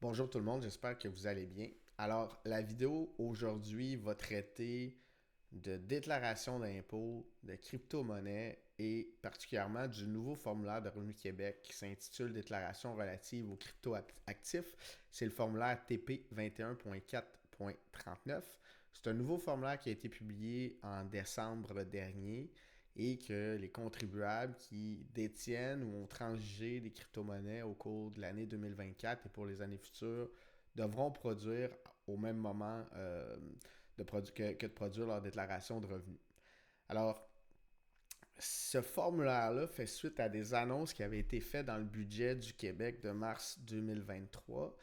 Bonjour tout le monde, j'espère que vous allez bien. Alors, la vidéo aujourd'hui va traiter de déclaration d'impôts, de crypto-monnaie et particulièrement du nouveau formulaire de Revenu Québec qui s'intitule Déclaration relative aux crypto-actifs. C'est le formulaire TP 21.4.39. C'est un nouveau formulaire qui a été publié en décembre dernier et que les contribuables qui détiennent ou ont transigé des crypto-monnaies au cours de l'année 2024 et pour les années futures devront produire au même moment que de produire leur déclaration de revenus. Alors, ce formulaire-là fait suite à des annonces qui avaient été faites dans le budget du Québec de mars 2023.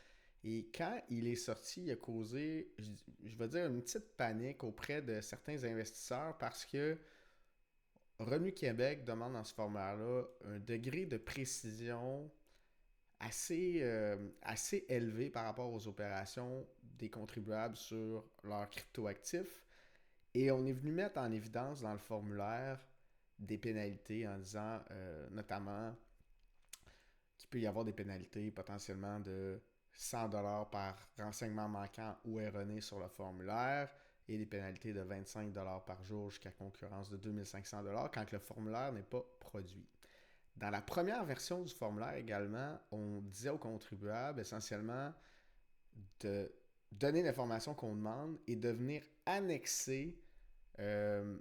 Et quand il est sorti, il a causé, je vais dire, une petite panique auprès de certains investisseurs parce que Revenu Québec demande dans ce formulaire-là un degré de précision assez élevé par rapport aux opérations des contribuables sur leurs cryptoactifs. Et on est venu mettre en évidence dans le formulaire des pénalités en disant notamment qu'il peut y avoir des pénalités potentiellement de 100 $ par renseignement manquant ou erroné sur le formulaire et des pénalités de 25 $ par jour jusqu'à concurrence de 2500 $ quand le formulaire n'est pas produit. Dans la première version du formulaire également, on disait aux contribuables essentiellement de donner l'information qu'on demande et de venir annexer euh,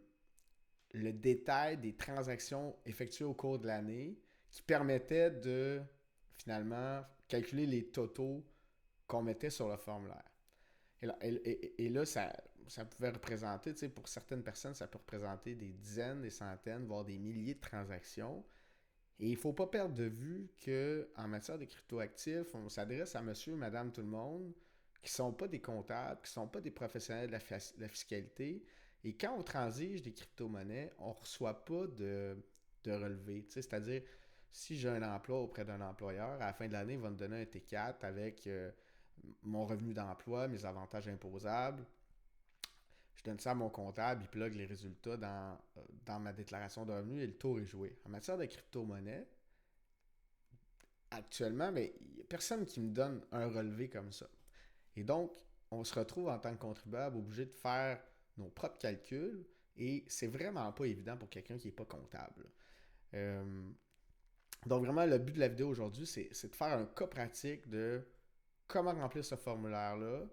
le détail des transactions effectuées au cours de l'année qui permettait de finalement calculer les totaux qu'on mettait sur le formulaire. Et là, ça pouvait représenter, tu sais, pour certaines personnes, ça peut représenter des dizaines, des centaines, voire des milliers de transactions. Et il ne faut pas perdre de vue qu'en matière de cryptoactifs, on s'adresse à monsieur, madame, tout le monde, qui ne sont pas des comptables, qui ne sont pas des professionnels de la fiscalité. Et quand on transige des crypto-monnaies, on ne reçoit pas de relevé. C'est-à-dire, si j'ai un emploi auprès d'un employeur, à la fin de l'année, il va me donner un T4 avec mon revenu d'emploi, mes avantages imposables. Je donne ça à mon comptable, il plug les résultats dans ma déclaration de revenus et le tour est joué. En matière de crypto-monnaie, actuellement, mais il n'y a personne qui me donne un relevé comme ça. Et donc, on se retrouve en tant que contribuable obligé de faire nos propres calculs et c'est vraiment pas évident pour quelqu'un qui n'est pas comptable. Euh, donc, vraiment, le but de la vidéo aujourd'hui, c'est de faire un cas pratique de comment remplir ce formulaire-là.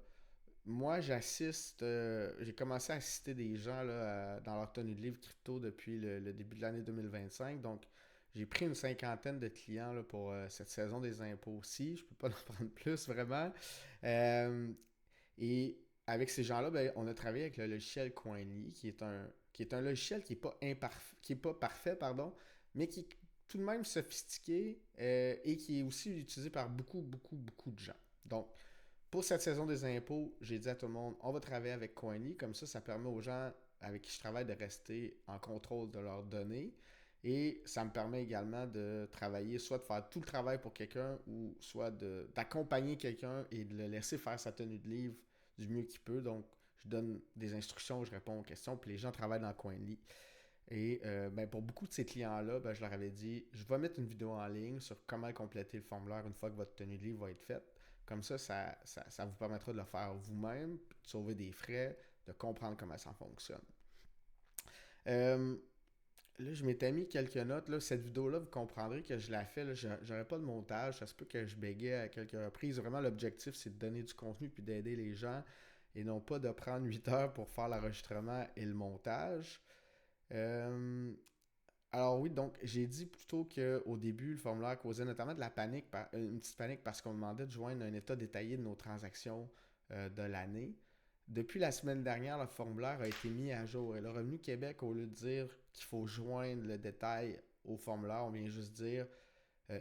Moi, j'ai commencé à assister des gens là, dans leur tenue de livre crypto depuis le début de l'année 2025. Donc, j'ai pris une cinquantaine de clients là, pour cette saison des impôts aussi. Je ne peux pas en prendre plus vraiment. Euh, et avec ces gens-là, ben, on a travaillé avec le logiciel Coinly, qui est un logiciel qui est pas parfait, pardon, mais qui est tout de même sophistiqué et qui est aussi utilisé par beaucoup, beaucoup, beaucoup de gens. Donc, pour cette saison des impôts, j'ai dit à tout le monde, on va travailler avec Coiny. Comme ça permet aux gens avec qui je travaille de rester en contrôle de leurs données. Et ça me permet également de travailler, soit de faire tout le travail pour quelqu'un, ou soit d'accompagner quelqu'un et de le laisser faire sa tenue de livre du mieux qu'il peut. Donc, je donne des instructions, je réponds aux questions, puis les gens travaillent dans Coinly. Et ben, pour beaucoup de ces clients-là, ben, je leur avais dit, je vais mettre une vidéo en ligne sur comment compléter le formulaire une fois que votre tenue de livre va être faite. Comme ça vous permettra de le faire vous-même, de sauver des frais, de comprendre comment ça fonctionne. Euh, Là, je m'étais mis quelques notes. Là. Cette vidéo-là, vous comprendrez que je la fais. Là, j'aurais pas de montage. Ça se peut que je bégaye à quelques reprises. Vraiment, l'objectif, c'est de donner du contenu puis d'aider les gens et non pas de prendre 8 heures pour faire l'enregistrement et le montage. Euh, alors oui, donc j'ai dit plutôt qu'au début, le formulaire causait notamment de la panique, une petite panique parce qu'on demandait de joindre un état détaillé de nos transactions de l'année. Depuis la semaine dernière, le formulaire a été mis à jour et le Revenu Québec, au lieu de dire qu'il faut joindre le détail au formulaire, on vient juste dire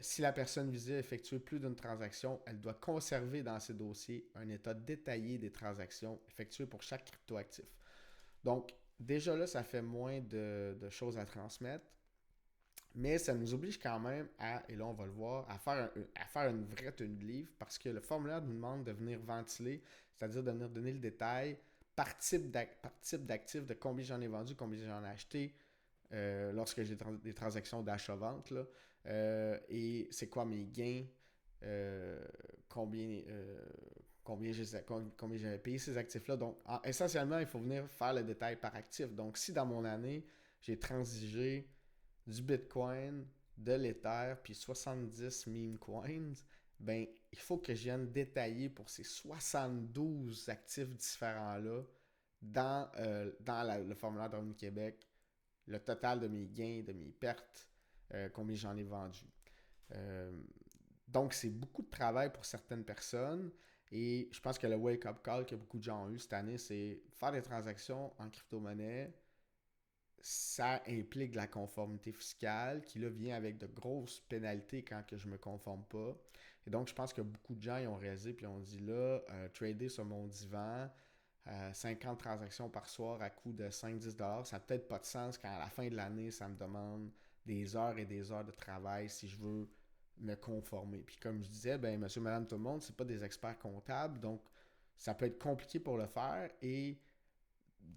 si la personne visée a effectué plus d'une transaction, elle doit conserver dans ses dossiers un état détaillé des transactions effectuées pour chaque cryptoactif. Donc, déjà là, ça fait moins de choses à transmettre. Mais ça nous oblige quand même à, et là on va le voir, à faire une vraie tenue de livre parce que le formulaire nous demande de venir ventiler, c'est-à-dire de venir donner le détail par type d'actif, de combien j'en ai vendu, combien j'en ai acheté lorsque j'ai des transactions d'achat-vente. Et c'est quoi mes gains, euh, combien, combien j'avais payé ces actifs-là. Donc, essentiellement, il faut venir faire le détail par actif. Donc, si dans mon année, j'ai transigé du Bitcoin, de l'Ether, puis 70 meme coins, ben, il faut que je vienne détailler pour ces 72 actifs différents-là dans le formulaire de Revenu Québec le total de mes gains, de mes pertes, combien j'en ai vendu. Euh, donc, c'est beaucoup de travail pour certaines personnes. Et je pense que le wake-up call que beaucoup de gens ont eu cette année, c'est faire des transactions en crypto-monnaie. Ça implique de la conformité fiscale qui, là, vient avec de grosses pénalités quand que je ne me conforme pas. Et donc, je pense que beaucoup de gens ils ont réalisé puis ont dit là, trader sur mon divan, 50 transactions par soir à coût de 5-10$, ça n'a peut-être pas de sens quand à la fin de l'année, ça me demande des heures et des heures de travail si je veux me conformer. Puis comme je disais, ben monsieur, madame, tout le monde, c'est pas des experts comptables, donc ça peut être compliqué pour le faire et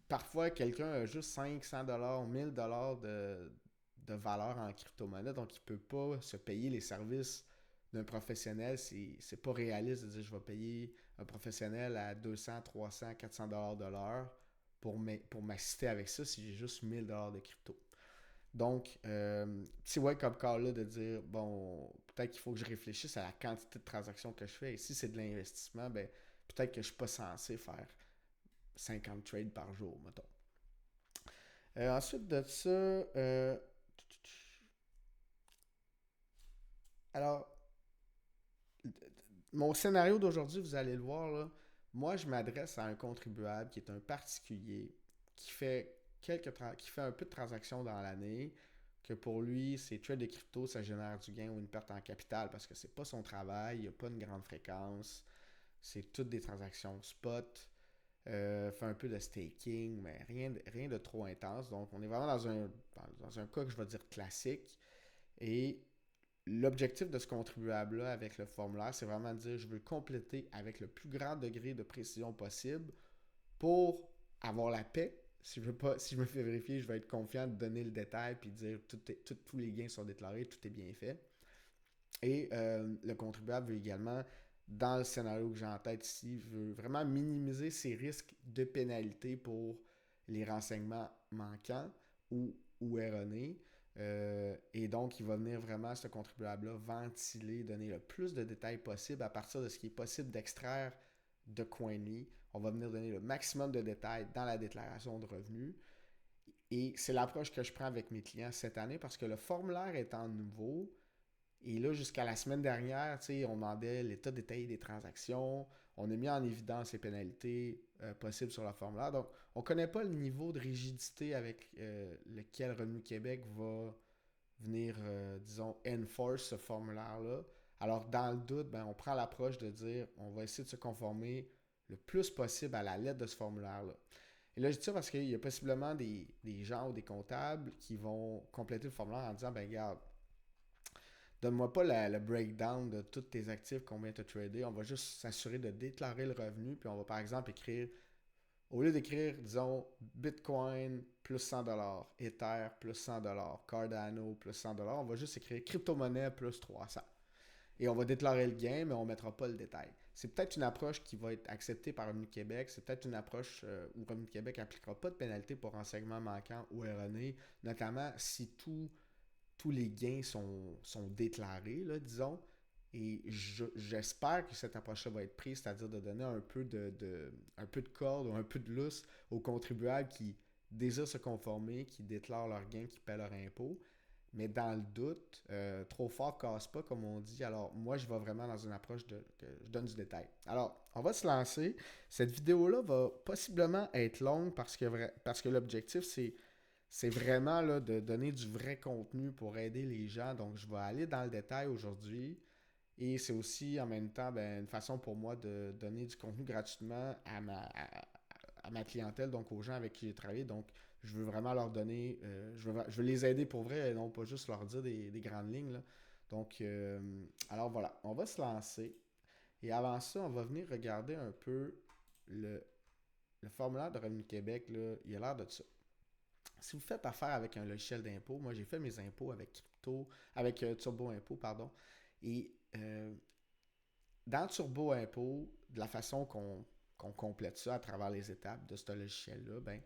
parfois quelqu'un a juste 500$, 1000$ de valeur en crypto-monnaie, donc il ne peut pas se payer les services d'un professionnel. C'est pas réaliste de dire je vais payer un professionnel à 200, 300, 400$ de l'heure pour m'assister avec ça si j'ai juste 1000$ de crypto. Donc, petit wake-up call là de dire, bon, peut-être qu'il faut que je réfléchisse à la quantité de transactions que je fais. Et si c'est de l'investissement, ben, peut-être que je ne suis pas censé faire 50 trades par jour, mettons. Ensuite de ça, alors, mon scénario d'aujourd'hui, vous allez le voir, là, moi, je m'adresse à un contribuable qui est un particulier, qui fait, qui fait un peu de transactions dans l'année, que pour lui, ses trades de crypto, ça génère du gain ou une perte en capital parce que c'est pas son travail, il n'y a pas une grande fréquence, c'est toutes des transactions spot, fait un peu de staking, mais rien de trop intense. Donc, on est vraiment dans un cas que je vais dire classique. Et l'objectif de ce contribuable-là avec le formulaire, c'est vraiment de dire je veux compléter avec le plus grand degré de précision possible pour avoir la paix. Si je me fais vérifier, je vais être confiant de donner le détail puis de dire tous les gains sont déclarés, tout est bien fait. Et le contribuable veut également, dans le scénario que j'ai en tête ici, veut vraiment minimiser ses risques de pénalité pour les renseignements manquants ou erronés. Et donc, il va venir vraiment, ce contribuable-là, ventiler, donner le plus de détails possible à partir de ce qui est possible d'extraire de Coinly. On va venir donner le maximum de détails dans la déclaration de revenus. Et c'est l'approche que je prends avec mes clients cette année parce que le formulaire étant nouveau, et là, jusqu'à la semaine dernière, on demandait l'état détaillé des transactions. On a mis en évidence les pénalités possibles sur le formulaire. Donc, on ne connaît pas le niveau de rigidité avec lequel Revenu Québec va venir, disons, enforce ce formulaire-là. Alors, dans le doute, ben, on prend l'approche de dire on va essayer de se conformer le plus possible à la lettre de ce formulaire-là. Et là, je dis ça parce qu'il y a possiblement des gens ou des comptables qui vont compléter le formulaire en disant ben, regarde, donne-moi pas le breakdown de tous tes actifs, combien tu as tradé. On va juste s'assurer de déclarer le revenu. Puis on va par exemple écrire, au lieu d'écrire, disons, Bitcoin plus 100$, Ether plus 100$, Cardano plus 100$, on va juste écrire crypto-monnaie plus 300$. Et on va déclarer le gain, mais on ne mettra pas le détail. C'est peut-être une approche qui va être acceptée par Revenu Québec. C'est peut-être une approche où Revenu Québec n'appliquera pas de pénalité pour renseignements manquants ou erronés, notamment si tous les gains sont déclarés, là, disons. Et j'espère que cette approche-là va être prise, c'est-à-dire de donner un peu de corde ou un peu de lousse aux contribuables qui désirent se conformer, qui déclarent leurs gains, qui paient leurs impôts. Mais dans le doute, trop fort casse pas, comme on dit. Alors, moi, je vais vraiment dans une approche que je donne du détail. Alors, on va se lancer. Cette vidéo-là va possiblement être longue parce que l'objectif, c'est vraiment là, de donner du vrai contenu pour aider les gens. Donc, je vais aller dans le détail aujourd'hui. Et c'est aussi en même temps ben, une façon pour moi de donner du contenu gratuitement à ma clientèle, donc aux gens avec qui j'ai travaillé. Donc, je veux vraiment leur donner, je veux les aider pour vrai et non pas juste leur dire des grandes lignes. Là. Donc, alors voilà, on va se lancer. Et avant ça, on va venir regarder un peu le, le formulaire de Revenu Québec. Là, il a l'air de ça. Si vous faites affaire avec un logiciel d'impôt, moi j'ai fait mes impôts avec Turbo Impôt, pardon, et dans Turbo Impôt, de la façon qu'on complète ça à travers les étapes de ce logiciel-là, ben,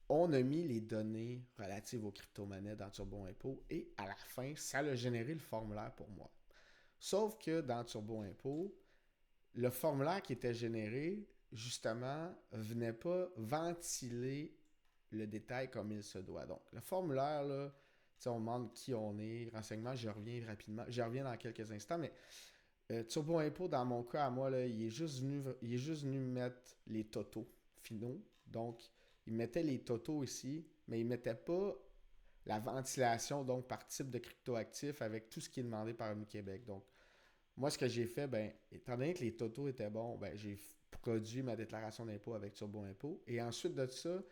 on a mis les données relatives aux crypto-monnaies dans Turbo Impôt et à la fin, ça a généré le formulaire pour moi. Sauf que dans Turbo Impôt, le formulaire qui était généré, justement, venait pas ventiler le détail comme il se doit. Donc, le formulaire, là, on demande qui on est, renseignements, je reviens rapidement, je reviens dans quelques instants, mais Turbo Impôt, dans mon cas à moi, là, il est juste venu mettre les totaux finaux. Donc, il mettait les totaux ici, mais il ne mettait pas la ventilation donc par type de cryptoactif avec tout ce qui est demandé par Revenu Québec. Donc, moi, ce que j'ai fait, ben, étant donné que les totaux étaient bons, ben, j'ai produit ma déclaration d'impôt avec Turbo Impôt. Et ensuite de ça,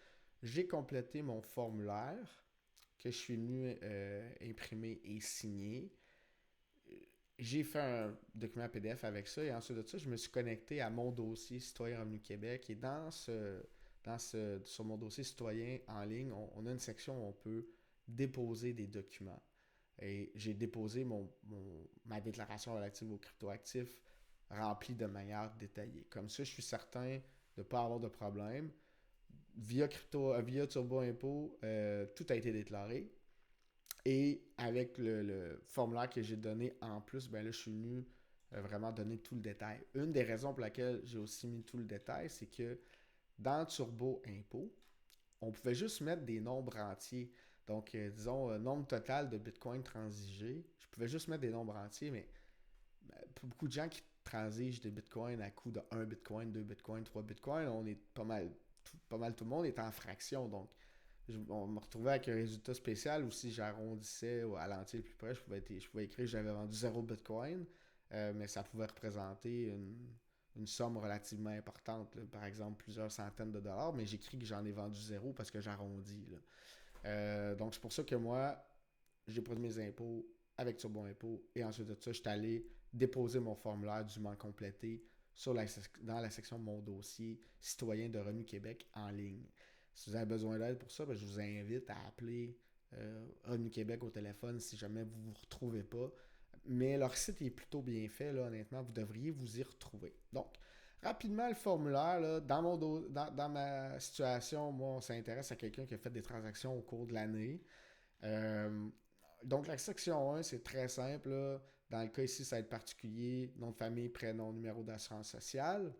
j'ai complété mon formulaire que je suis venu imprimer et signer. J'ai fait un document PDF avec ça et ensuite de ça, je me suis connecté à mon dossier Citoyen Revenu Québec et sur mon dossier citoyen en ligne, on a une section où on peut déposer des documents. Et j'ai déposé ma déclaration relative aux cryptoactifs remplie de manière détaillée. Comme ça, je suis certain de ne pas avoir de problème. Via Turbo Impôt, tout a été déclaré. Et avec le formulaire que j'ai donné en plus, ben là, je suis venu vraiment donner tout le détail. Une des raisons pour laquelle j'ai aussi mis tout le détail, c'est que dans Turbo Impôt, on pouvait juste mettre des nombres entiers. Donc, disons, nombre total de Bitcoin transigés. Je pouvais juste mettre des nombres entiers, mais pour beaucoup de gens qui transigent des Bitcoins à coût de 1 Bitcoin, 2 Bitcoin, 3 Bitcoin, on est pas mal tout le monde est en fraction. Donc, on me retrouvait avec un résultat spécial où si j'arrondissais à l'entier le plus près, je pouvais écrire que j'avais vendu 0 Bitcoin, mais ça pouvait représenter une somme relativement importante, là, par exemple plusieurs centaines de dollars, mais j'écris que j'en ai vendu 0 parce que j'arrondis. Là. Donc c'est pour ça que moi, j'ai produit mes impôts avec Turbo Impôt et ensuite de ça, je suis allé déposer mon formulaire dûment complété dans la section Mon dossier citoyen de Revenu Québec en ligne. Si vous avez besoin d'aide pour ça, ben, je vous invite à appeler Revenu Québec au téléphone si jamais vous ne vous retrouvez pas. Mais leur site est plutôt bien fait, là, honnêtement, vous devriez vous y retrouver. Donc, rapidement, le formulaire, là, dans ma situation, moi, on s'intéresse à quelqu'un qui a fait des transactions au cours de l'année. Euh, donc, la section 1, c'est très simple. Là. Dans le cas ici, ça va être particulier, nom de famille, prénom, numéro d'assurance sociale.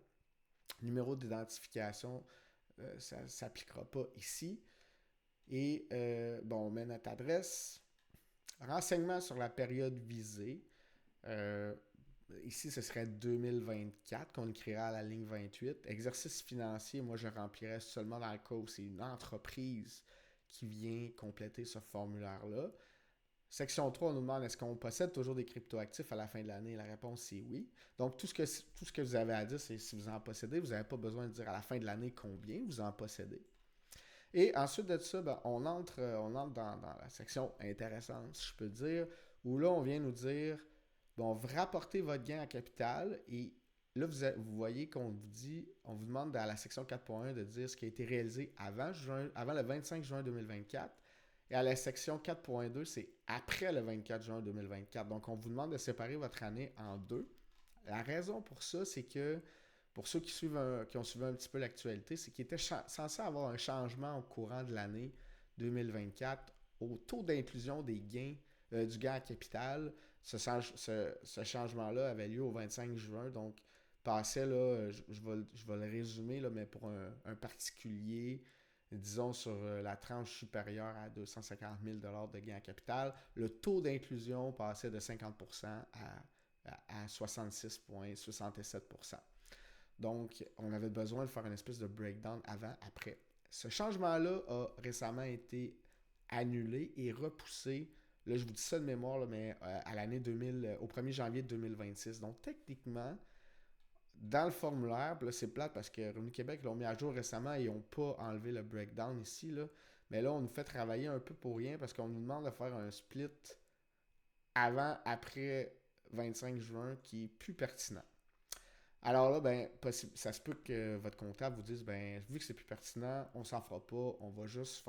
Numéro d'identification, ça ne s'appliquera pas ici. Et, bon, on met notre adresse. Renseignements sur la période visée. Euh, Ici, ce serait 2024 qu'on écrira à la ligne 28. Exercice financier, moi, je remplirais seulement dans le cas où c'est une entreprise qui vient compléter ce formulaire-là. Section 3, on nous demande est-ce qu'on possède toujours des cryptoactifs à la fin de l'année? La réponse, c'est oui. Donc, tout ce que vous avez à dire, c'est si vous en possédez. Vous n'avez pas besoin de dire à la fin de l'année combien vous en possédez. Et ensuite de ça, ben, on entre dans la section intéressante, si je peux dire, où là, on vient nous dire bon, vous rapportez votre gain en capital et là, vous voyez qu'on vous dit, on vous demande dans la section 4.1 de dire ce qui a été réalisé avant le 25 juin 2024. Et à la section 4.2, c'est après le 24 juin 2024. Donc, on vous demande de séparer votre année en deux. La raison pour ça, c'est que pour ceux qui ont suivi un petit peu l'actualité, c'est qu'il était censé avoir un changement au courant de l'année 2024 au taux d'inclusion des gains du gain à capital. Ce changement-là avait lieu au 25 juin, donc passait, là, je vais le résumer, là, mais pour un particulier, disons sur la tranche supérieure à 250 000 de gain à capital, le taux d'inclusion passait de 50% à 66,67%. Donc, on avait besoin de faire une espèce de breakdown avant-après. Ce changement-là a récemment été annulé et repoussé. Là, je vous dis ça de mémoire, là, mais à l'année 2000, au 1er janvier 2026. Donc, techniquement, dans le formulaire, là, c'est plate parce que Revenu Québec l'ont mis à jour récemment et ils n'ont pas enlevé le breakdown ici. Là. Mais là, on nous fait travailler un peu pour rien parce qu'on nous demande de faire un split avant-après 25 juin qui est plus pertinent. Alors là, ben, ça se peut que votre comptable vous dise, ben, vu que c'est plus pertinent, on s'en fera pas, on va juste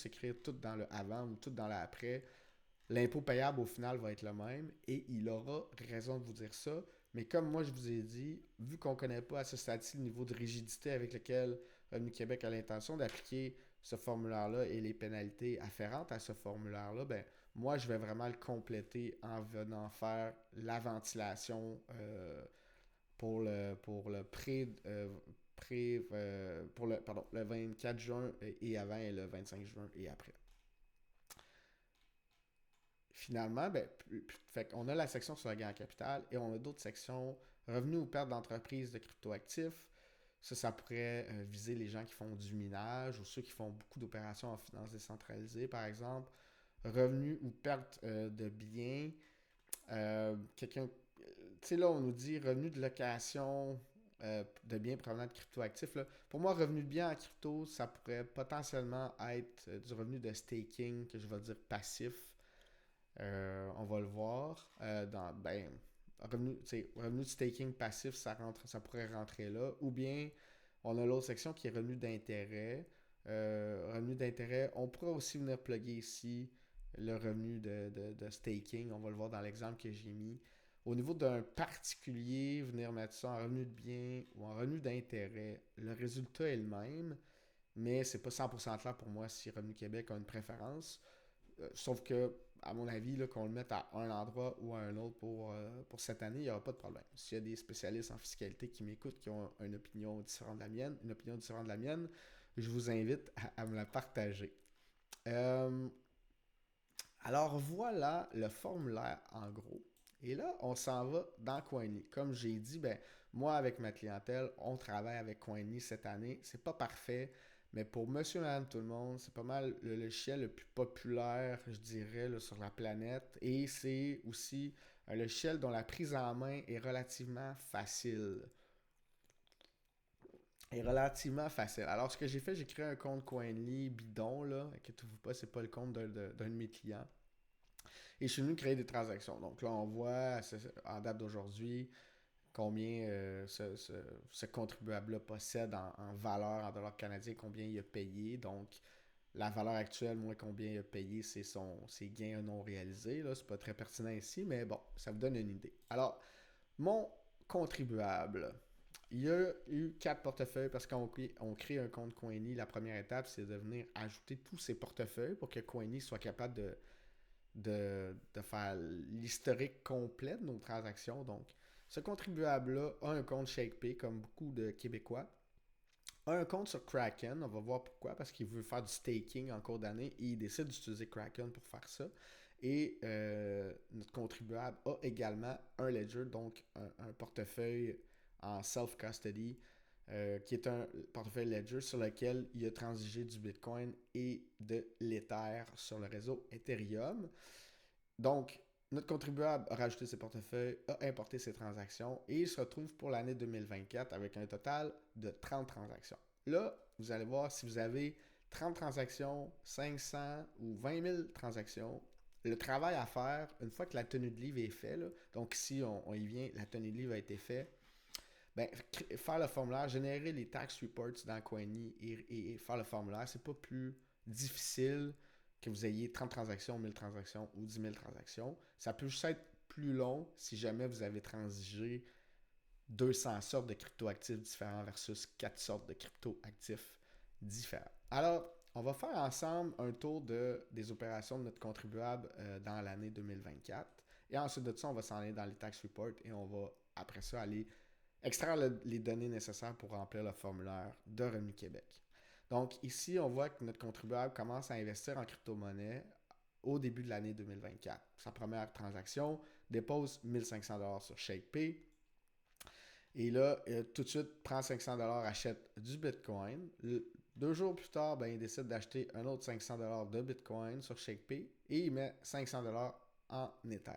écrire tout dans le avant ou tout dans le après. L'impôt payable au final va être le même et il aura raison de vous dire ça. Mais comme moi, je vous ai dit, vu qu'on ne connaît pas à ce stade-ci le niveau de rigidité avec lequel Revenu Québec a l'intention d'appliquer ce formulaire-là et les pénalités afférentes à ce formulaire-là, ben, moi, je vais vraiment le compléter en venant faire la ventilation pour le le 24 juin et avant et le 25 juin et après. Finalement, ben, fait on a la section sur le gain en capital et on a d'autres sections revenus ou pertes d'entreprise de cryptoactifs. Ça pourrait viser les gens qui font du minage ou ceux qui font beaucoup d'opérations en finance décentralisée, par exemple. Revenus ou pertes de biens. Quelqu'un, tu sais, là, on nous dit revenus de location de biens provenant de cryptoactifs. Là. Pour moi, revenu de biens en crypto, ça pourrait potentiellement être du revenu de staking, que je vais dire passif. On va le voir. Revenu de staking passif, ça pourrait rentrer là. Ou bien, on a l'autre section qui est revenu d'intérêt. Revenu d'intérêt, on pourrait aussi venir plugger ici le revenu de staking. On va le voir dans l'exemple que j'ai mis. Au niveau d'un particulier, venir mettre ça en revenu de bien ou en revenu d'intérêt, le résultat est le même, mais c'est pas 100% clair pour moi si Revenu Québec a une préférence. Sauf que, à mon avis, là, qu'on le mette à un endroit ou à un autre pour cette année, il n'y aura pas de problème. S'il y a des spécialistes en fiscalité qui m'écoutent, qui ont une opinion différente de la mienne, je vous invite à me la partager. Euh, alors voilà le formulaire en gros. Et là, on s'en va dans Coinly. Comme j'ai dit, ben, moi avec ma clientèle, on travaille avec Coinly cette année. C'est pas parfait, mais pour monsieur, madame, tout le monde, c'est pas mal le logiciel le plus populaire, je dirais, là, sur la planète. Et c'est aussi un logiciel dont la prise en main est relativement facile. Alors, ce que j'ai fait, j'ai créé un compte Coinly bidon, là. Inquiétez-vous pas, c'est pas le compte d'un de mes clients. Et je suis venu créer des transactions. Donc là, on voit en date d'aujourd'hui combien ce contribuable-là possède en valeur en dollars canadiens, combien il a payé. Donc, la valeur actuelle moins combien il a payé, c'est ses gains non réalisés. Ce n'est pas très pertinent ici, mais bon, ça vous donne une idée. Alors, mon contribuable, il y a eu 4 portefeuilles parce qu'on crée un compte Coinly. La première étape, c'est de venir ajouter tous ces portefeuilles pour que Coinly soit capable de faire l'historique complet de nos transactions. Donc, ce contribuable-là a un compte ShakePay, comme beaucoup de Québécois. A un compte sur Kraken, on va voir pourquoi, parce qu'il veut faire du staking en cours d'année et il décide d'utiliser Kraken pour faire ça. Et notre contribuable a également un ledger, donc un portefeuille en self-custody, qui est un portefeuille ledger sur lequel il a transigé du Bitcoin et de l'Ether sur le réseau Ethereum. Donc, notre contribuable a rajouté ses portefeuilles, a importé ses transactions et il se retrouve pour l'année 2024 avec un total de 30 transactions. Là, vous allez voir si vous avez 30 transactions, 500 ou 20 000 transactions, le travail à faire, une fois que la tenue de livre est faite, donc ici on y vient, la tenue de livre a été faite, ben, faire le formulaire, générer les tax reports dans Coinly et faire le formulaire, c'est pas plus difficile que vous ayez 30 transactions, 1000 transactions ou 10 000 transactions. Ça peut juste être plus long si jamais vous avez transigé 200 sortes de cryptoactifs différents versus 4 sortes de cryptoactifs différents. Alors, on va faire ensemble un tour des opérations de notre contribuable dans l'année 2024. Et ensuite de ça, on va s'en aller dans les tax reports et on va après ça aller extraire les données nécessaires pour remplir le formulaire de Revenu Québec. Donc ici, on voit que notre contribuable commence à investir en crypto-monnaie au début de l'année 2024. Sa première transaction dépose 1500 $ sur ShakePay. Et là, tout de suite, prend 500 $, achète du Bitcoin. 2 jours plus tard, ben, il décide d'acheter un autre 500 $ de Bitcoin sur ShakePay et il met 500 $ en Ether.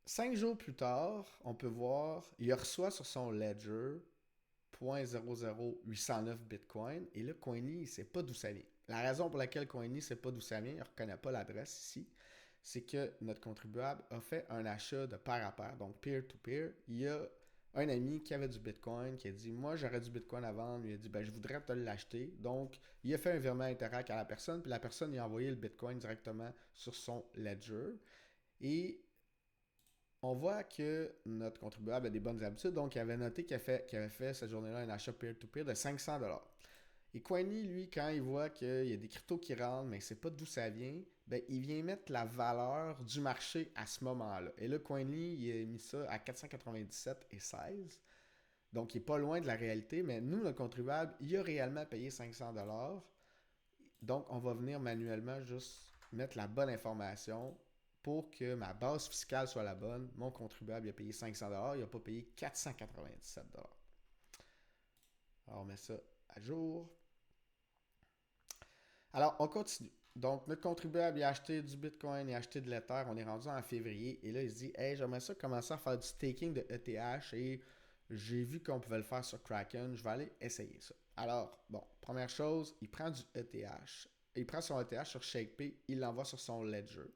5 jours plus tard, on peut voir, il reçoit sur son ledger 0.00809 Bitcoin. Et là, Coinly, il ne sait pas d'où ça vient. La raison pour laquelle Coinly ne sait pas d'où ça vient, il ne reconnaît pas l'adresse ici, c'est que notre contribuable a fait un achat de pair à pair, donc peer-to-peer. Il y a un ami qui avait du Bitcoin qui a dit « Moi, j'aurais du Bitcoin à vendre. » Il a dit « Je voudrais te l'acheter. » Donc, il a fait un virement Interac à la personne, puis la personne lui a envoyé le Bitcoin directement sur son ledger. Et on voit que notre contribuable a des bonnes habitudes. Donc, il avait noté qu'il avait fait cette journée-là un achat peer-to-peer de 500$. Et Coiny, lui, quand il voit qu'il y a des cryptos qui rentrent, mais il ne sait pas d'où ça vient, ben, il vient mettre la valeur du marché à ce moment-là. Et là, Coiny, il a mis ça à 497,16. Donc, il n'est pas loin de la réalité, mais nous, le contribuable, il a réellement payé 500$. Donc, on va venir manuellement juste mettre la bonne information pour que ma base fiscale soit la bonne. Mon contribuable, il a payé 500$, il n'a pas payé 497$. Alors, on met ça à jour. Alors, on continue. Donc, notre contribuable, il a acheté du Bitcoin, il a acheté de l'Ether. On est rendu en février. Et là, il se dit, hey, j'aimerais ça commencer à faire du staking de ETH et j'ai vu qu'on pouvait le faire sur Kraken. Je vais aller essayer ça. Alors, bon, première chose, il prend du ETH. Il prend son ETH sur ShakePay, il l'envoie sur son Ledger.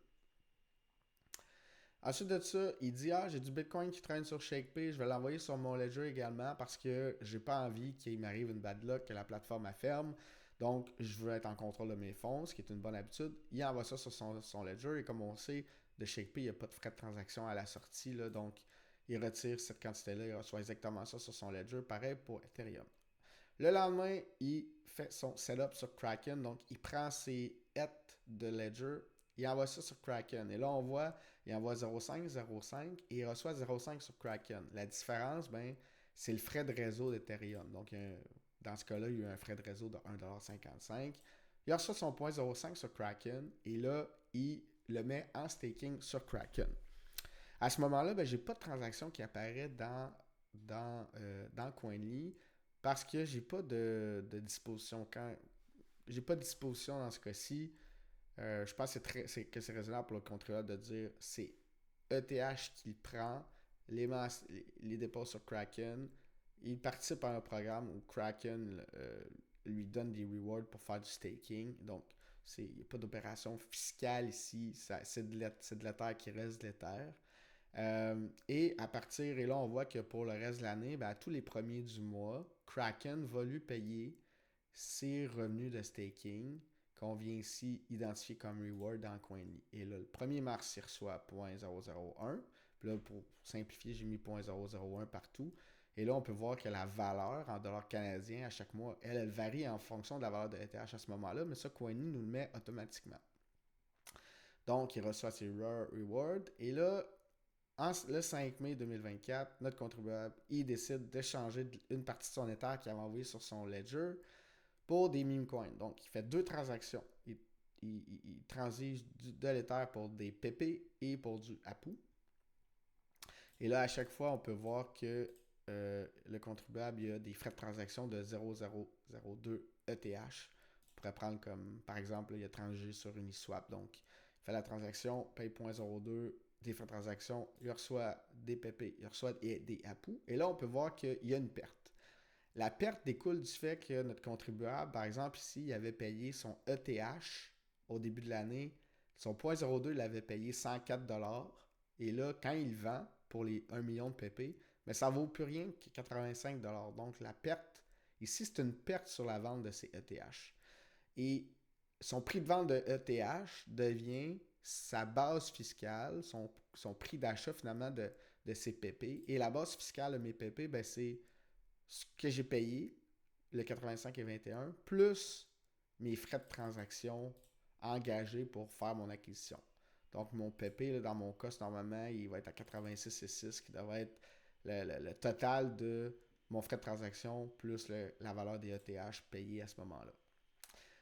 Ensuite de ça, il dit, ah, j'ai du Bitcoin qui traîne sur ShakePay, je vais l'envoyer sur mon Ledger également parce que j'ai pas envie qu'il m'arrive une bad luck, que la plateforme ferme. Donc, je veux être en contrôle de mes fonds, ce qui est une bonne habitude. Il envoie ça sur son Ledger et comme on sait, de ShakePay, il n'y a pas de frais de transaction à la sortie. Là, donc, il retire cette quantité-là, il reçoit exactement ça sur son Ledger. Pareil pour Ethereum. Le lendemain, il fait son setup sur Kraken. Donc, il prend ses ETH de Ledger, il envoie ça sur Kraken. Et là, on voit, il envoie 0,5, 0,5 et il reçoit 0,5 sur Kraken. La différence, ben, c'est le frais de réseau d'Ethereum. Donc, dans ce cas-là, il y a eu un frais de réseau de 1,55$. Il reçoit son 0,05 sur Kraken et là, il le met en staking sur Kraken. À ce moment-là, ben, je n'ai pas de transaction qui apparaît dans Coinly parce que j'ai pas de disposition. J'ai pas de disposition dans ce cas-ci, je pense que c'est raisonnable pour le contrôleur de dire c'est ETH qu'il prend, les dépose sur Kraken, il participe à un programme où Kraken lui donne des rewards pour faire du staking. Donc, il n'y a pas d'opération fiscale ici, c'est de l'Ether qui reste de l'Ether. Et à partir, et là on voit que pour le reste de l'année, ben, à tous les premiers du mois, Kraken va lui payer ses revenus de staking qu'on vient ici identifier comme reward dans Coinly. Et là, le 1er mars, il reçoit 0.001. Puis là, pour simplifier, j'ai mis 0.001 partout. Et là, on peut voir que la valeur en dollars canadiens à chaque mois, elle varie en fonction de la valeur de ETH à ce moment-là, mais ça, Coinly nous le met automatiquement. Donc, il reçoit ses Rare Rewards. Et là, le 5 mai 2024, notre contribuable, il décide d'échanger une partie de son Ether qu'il avait envoyé sur son Ledger pour des meme coins. Donc, il fait deux transactions. Il transige de l'Ether pour des PP et pour du APU. Et là, à chaque fois, on peut voir que le contribuable il a des frais de transaction de 0,002 ETH. On pourrait prendre comme, par exemple, il a transigé sur Uniswap. Donc, il fait la transaction, paye 0.02 des frais de transaction, il reçoit des PP, il reçoit des APU. Et là, on peut voir qu'il y a une perte. La perte découle du fait que notre contribuable, par exemple ici, il avait payé son ETH au début de l'année. Son 0.02, il avait payé 104$. Et là, quand il vend pour les 1 million de PP, mais ça ne vaut plus rien que 85$. Donc la perte, ici, c'est une perte sur la vente de ces ETH. Et son prix de vente de ETH devient sa base fiscale, son prix d'achat finalement de ses PP. Et la base fiscale de mes PP, ben, c'est ce que j'ai payé, le 85 et 21, plus mes frais de transaction engagés pour faire mon acquisition. Donc, mon PP, là, dans mon cas, normalement, il va être à 86,6, qui devrait être le total de mon frais de transaction plus la valeur des ETH payés à ce moment-là.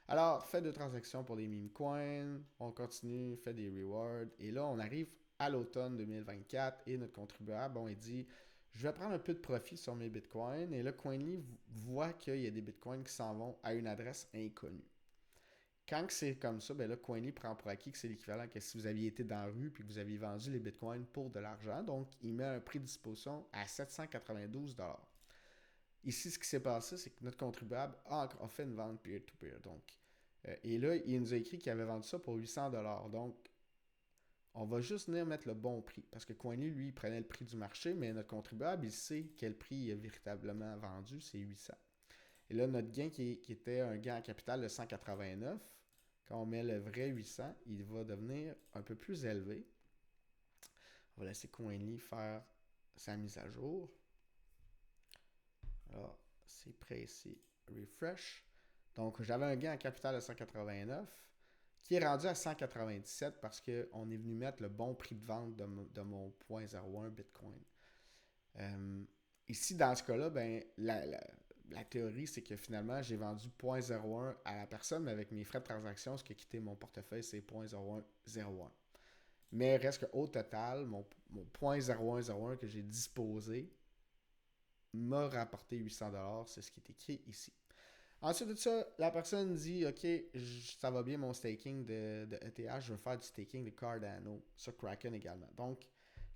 Alors, fait de transactions pour des meme coins, on continue, fait des rewards, et là, on arrive à l'automne 2024 et notre contribuable, bon, il dit je vais prendre un peu de profit sur mes bitcoins. Et là, Coinly voit qu'il y a des bitcoins qui s'en vont à une adresse inconnue. Quand c'est comme ça, ben là, Coinly prend pour acquis que c'est l'équivalent que si vous aviez été dans la rue et que vous aviez vendu les bitcoins pour de l'argent. Donc, il met un prix de disposition à 792$. Ici, ce qui s'est passé, c'est que notre contribuable a fait une vente peer-to-peer. Donc, et là, il nous a écrit qu'il avait vendu ça pour 800$. Donc, on va juste venir mettre le bon prix. Parce que Coinly, lui, il prenait le prix du marché, mais notre contribuable, il sait quel prix il a véritablement vendu, c'est 800. Et là, notre gain qui était un gain en capital de 189, quand on met le vrai 800, il va devenir un peu plus élevé. On va laisser Coinly faire sa mise à jour. Alors, c'est prêt ici. Refresh. Donc, j'avais un gain en capital de 189 qui est rendu à 197 parce qu'on est venu mettre le bon prix de vente de mon 0.01 Bitcoin. Ici, dans ce cas-là, ben, la théorie, c'est que finalement, j'ai vendu 0.01 à la personne, mais avec mes frais de transaction, ce qui a quitté mon portefeuille, c'est 0.0101. Mais reste qu'au total, mon 0.0101 que j'ai disposé m'a rapporté 800$, c'est ce qui est écrit ici. Ensuite de ça, la personne dit ok, ça va bien mon staking de ETH, je veux faire du staking de Cardano sur Kraken également. Donc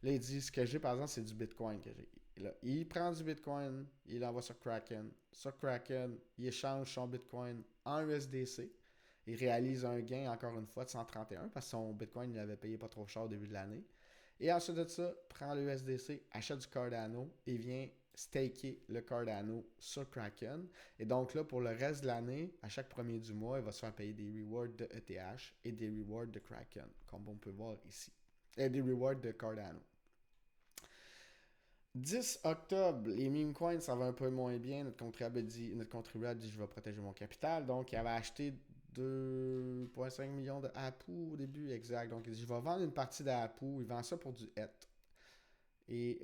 là, il dit ce que j'ai par exemple, c'est du Bitcoin que j'ai. Là, il prend du Bitcoin, il l'envoie sur Kraken. Sur Kraken, il échange son Bitcoin en USDC. Il réalise un gain, encore une fois, de 131 parce que son Bitcoin, il l'avait payé pas trop cher au début de l'année. Et ensuite de ça, prend le USDC, achète du Cardano et vient staker le Cardano sur Kraken. Et donc là, pour le reste de l'année, à chaque premier du mois, il va se faire payer des rewards de ETH et des rewards de Kraken, comme on peut voir ici. Et des rewards de Cardano. 10 octobre, les meme coins, ça va un peu moins bien. Notre contribuable dit je vais protéger mon capital. Donc, il avait acheté 2,5 millions de APU au début, exact. Donc, il dit je vais vendre une partie d'APU. Il vend ça pour du ETH. Et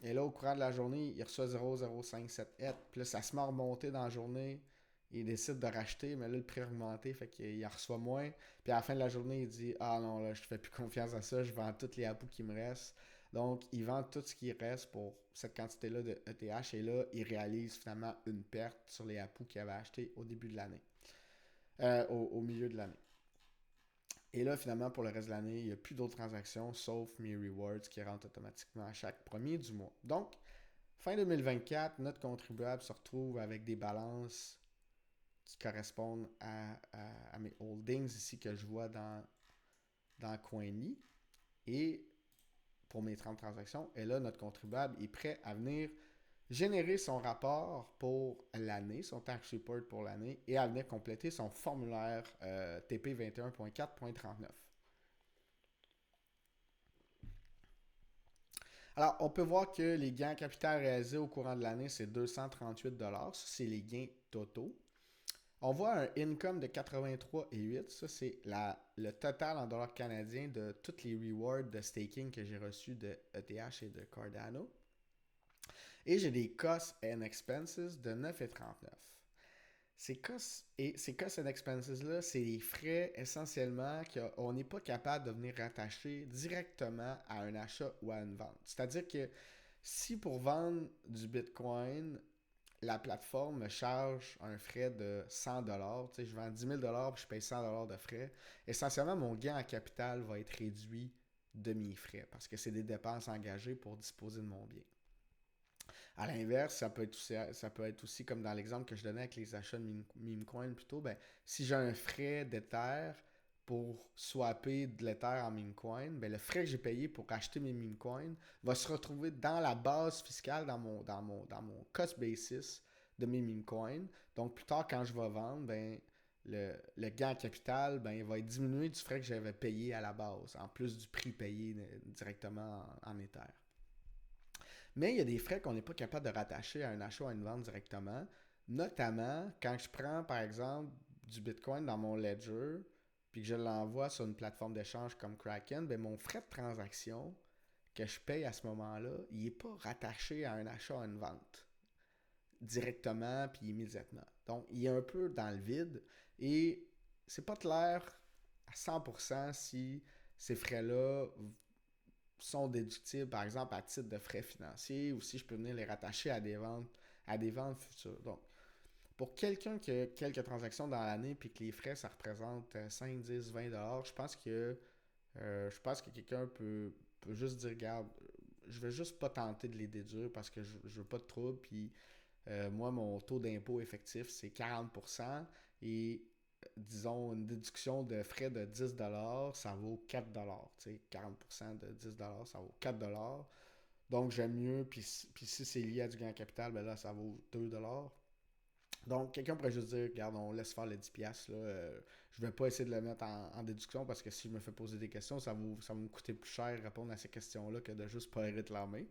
là, au courant de la journée, il reçoit 0,057 ETH. Puis là, ça se met à remonter dans la journée. Il décide de racheter, mais là, le prix a augmenté, fait qu'il en reçoit moins. Puis à la fin de la journée, il dit ah non, là, je fais plus confiance à ça, je vends toutes les APU qui me restent. Donc, il vend tout ce qui reste pour cette quantité-là de ETH. Et là, il réalise finalement une perte sur les APU qu'il avait acheté au début de l'année. Au milieu de l'année. Et là, finalement, pour le reste de l'année, il n'y a plus d'autres transactions sauf mes rewards qui rentrent automatiquement à chaque premier du mois. Donc, fin 2024, notre contribuable se retrouve avec des balances qui correspondent à mes holdings ici que je vois dans Coinly. Et pour mes 30 transactions, et là, notre contribuable est prêt à venir générer son rapport pour l'année, son tax report pour l'année, et à venir compléter son formulaire TP 21.4.39. Alors, on peut voir que les gains en capital réalisés au courant de l'année, c'est 238$. Ça, c'est les gains totaux. On voit un income de 83,8$. Ça, c'est le total en dollars canadiens de tous les rewards de staking que j'ai reçus de ETH et de Cardano. Et j'ai des costs and expenses de 9,39$. Ces costs and expenses-là, c'est les frais essentiellement qu'on n'est pas capable de venir rattacher directement à un achat ou à une vente. C'est-à-dire que si pour vendre du Bitcoin, la plateforme me charge un frais de 100$, je vends 10 000$ et je paye 100$ de frais, essentiellement mon gain en capital va être réduit de mes frais parce que c'est des dépenses engagées pour disposer de mon bien. À l'inverse, ça peut être aussi comme dans l'exemple que je donnais avec les achats de meme coin plutôt, ben, si j'ai un frais d'Ether pour swapper de l'Ether en meme coin, ben, le frais que j'ai payé pour acheter mes meme coins va se retrouver dans la base fiscale, dans mon cost basis de mes meme coins. Donc plus tard, quand je vais vendre, ben, le gain en capital ben, il va être diminué du frais que j'avais payé à la base, en plus du prix payé directement en Ether. Mais il y a des frais qu'on n'est pas capable de rattacher à un achat ou à une vente directement. Notamment, quand je prends, par exemple, du Bitcoin dans mon ledger, puis que je l'envoie sur une plateforme d'échange comme Kraken, ben mon frais de transaction que je paye à ce moment-là, il n'est pas rattaché à un achat ou à une vente directement puis immédiatement. Donc, il est un peu dans le vide et c'est pas clair à 100% si ces frais-là sont déductibles, par exemple, à titre de frais financiers ou si je peux venir les rattacher à des ventes futures. Donc, pour quelqu'un qui a quelques transactions dans l'année puis que les frais, ça représente 5, 10, 20$, je pense que quelqu'un peut juste dire, regarde, je vais juste pas tenter de les déduire parce que je veux pas de trouble. Puis moi, mon taux d'impôt effectif, c'est 40% et disons, une déduction de frais de 10$, ça vaut 4$. 40% de 10$, ça vaut 4$. Donc, j'aime mieux. Puis si c'est lié à du gain en capital, ben là, ça vaut 2$. Donc, quelqu'un pourrait juste dire, regarde, on laisse faire le 10$, là. Je vais pas essayer de le mettre en déduction parce que si je me fais poser des questions, ça va me coûter plus cher répondre à ces questions-là que de juste pas les réclamer.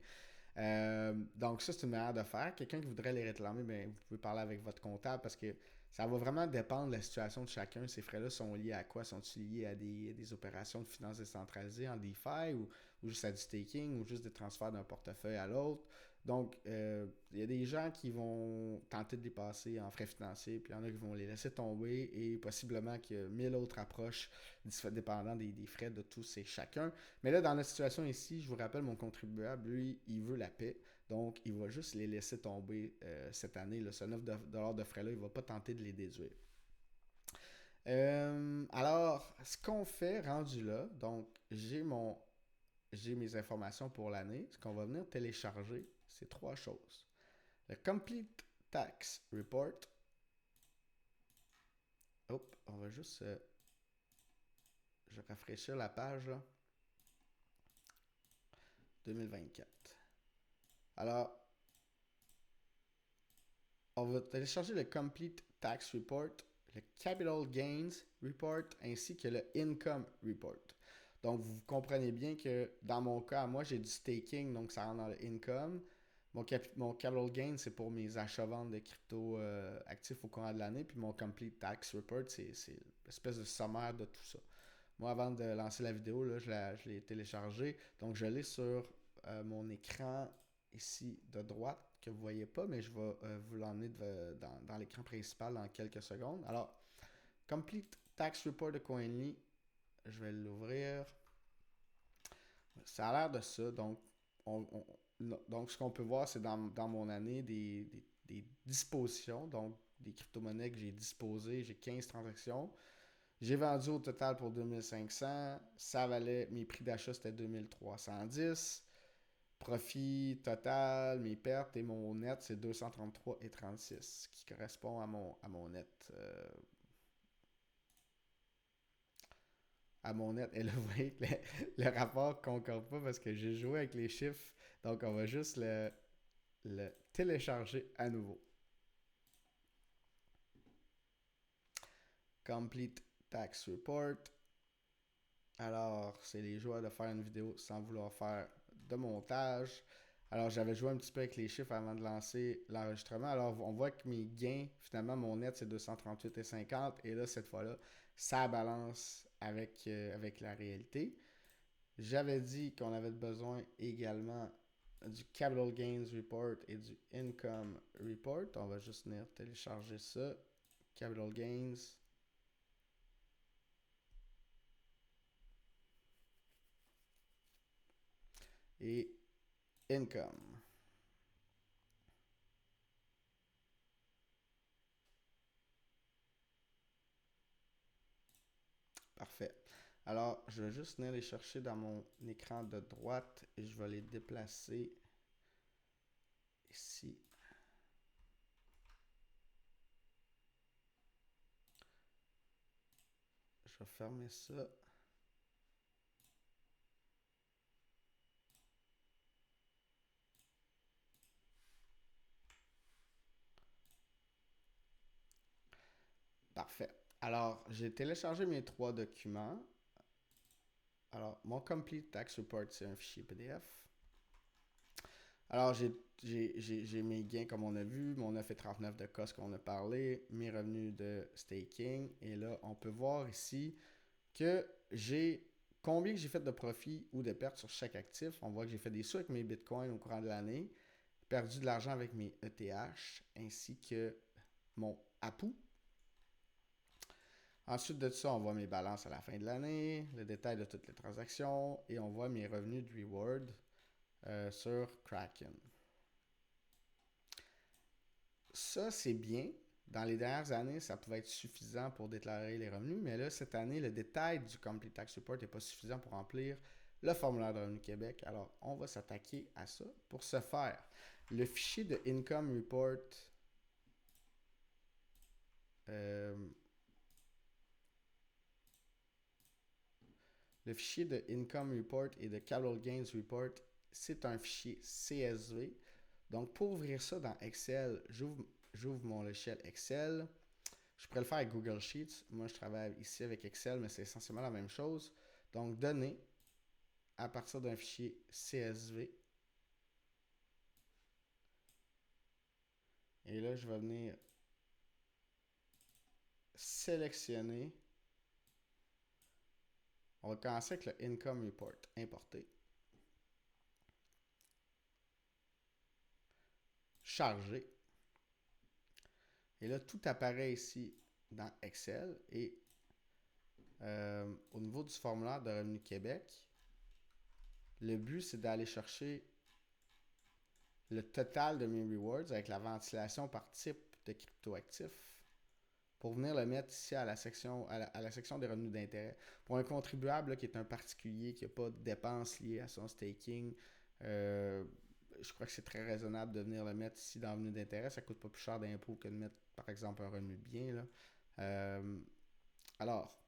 Donc ça, c'est une manière de faire. Quelqu'un qui voudrait les réclamer, ben, vous pouvez parler avec votre comptable parce que ça va vraiment dépendre de la situation de chacun. Ces frais-là sont liés à quoi? Sont-ils liés à des opérations de finances décentralisées en DeFi ou juste à du staking ou juste des transferts d'un portefeuille à l'autre? Donc, il y a des gens qui vont tenter de les passer en frais financiers, puis il y en a qui vont les laisser tomber, et possiblement qu'il y a 1000 autres approches dépendant des frais de tous et chacun. Mais là, dans notre situation ici, je vous rappelle, mon contribuable, lui, il veut la paix. Donc, il va juste les laisser tomber cette année. Là, ce 9$ de frais-là, il ne va pas tenter de les déduire. Alors, ce qu'on fait rendu là, donc j'ai mes informations pour l'année. Ce qu'on va venir télécharger, c'est trois choses. Le Complete Tax Report. Hop, on va juste... je rafraîchir la page, là. 2024. Alors, on va télécharger le Complete Tax Report, le Capital Gains Report, ainsi que le Income Report. Donc, vous comprenez bien que dans mon cas, moi, j'ai du staking, donc ça rentre dans le income. Mon Capital Gain, c'est pour mes achats-ventes de crypto actifs au courant de l'année. Puis mon Complete Tax Report, c'est l'espèce de sommaire de tout ça. Moi, avant de lancer la vidéo, là, je l'ai téléchargé. Donc, je l'ai sur mon écran ici de droite que vous ne voyez pas, mais je vais vous l'emmener dans l'écran principal dans quelques secondes. Alors, Complete Tax Report de Coinly, je vais l'ouvrir. Ça a l'air de ça. Donc, donc ce qu'on peut voir, c'est dans mon année des dispositions, donc des crypto-monnaies que j'ai disposées. J'ai 15 transactions. J'ai vendu au total pour 2500. Ça valait, mes prix d'achat, c'était 2310. Profit total, mes pertes et mon net, c'est 233,36, ce qui correspond à mon net. À mon net. Et là, vous voyez que le rapport ne concorde pas parce que j'ai joué avec les chiffres. Donc, on va juste le télécharger à nouveau. Complete Tax Report. Alors, c'est les joies de faire une vidéo sans vouloir faire de montage. Alors, j'avais joué un petit peu avec les chiffres avant de lancer l'enregistrement. Alors, on voit que mes gains, finalement, mon net, c'est 238,50. Et là, cette fois-là, ça balance avec la réalité. J'avais dit qu'on avait besoin également du Capital Gains Report et du Income Report. On va juste venir télécharger ça. Capital Gains. Et Income. Parfait. Alors, je vais juste venir les chercher dans mon écran de droite et je vais les déplacer ici. Je vais fermer ça. Parfait. Alors, j'ai téléchargé mes trois documents. Alors, mon Complete Tax Report, c'est un fichier PDF. Alors, j'ai mes gains comme on a vu, mon 9,39 de cost qu'on a parlé, mes revenus de staking. Et là, on peut voir ici que j'ai combien j'ai fait de profit ou de pertes sur chaque actif. On voit que j'ai fait des sous avec mes bitcoins au courant de l'année, perdu de l'argent avec mes ETH, ainsi que mon APU. Ensuite de ça, on voit mes balances à la fin de l'année, le détail de toutes les transactions, et on voit mes revenus de reward sur Kraken. Ça, c'est bien. Dans les dernières années, ça pouvait être suffisant pour déclarer les revenus, mais là, cette année, le détail du Complete Tax Report n'est pas suffisant pour remplir le formulaire de Revenu Québec. Alors, on va s'attaquer à ça. Pour ce faire, le fichier de Income Report le fichier de Income Report et de Capital Gains Report, c'est un fichier CSV. Donc, pour ouvrir ça dans Excel, j'ouvre mon logiciel Excel. Je pourrais le faire avec Google Sheets. Moi, je travaille ici avec Excel, mais c'est essentiellement la même chose. Donc, données à partir d'un fichier CSV. Et là, je vais venir sélectionner. On va commencer avec le Income Report, importer. Charger. Et là, tout apparaît ici dans Excel. Et au niveau du formulaire de Revenu Québec, le but, c'est d'aller chercher le total de mes rewards avec la ventilation par type de cryptoactifs pour venir le mettre ici à la section, à la section des revenus d'intérêt. Pour un contribuable là, qui est un particulier, qui n'a pas de dépenses liées à son staking, je crois que c'est très raisonnable de venir le mettre ici dans le revenu d'intérêt. Ça ne coûte pas plus cher d'impôt que de mettre, par exemple, un revenu de bien. Là. Alors,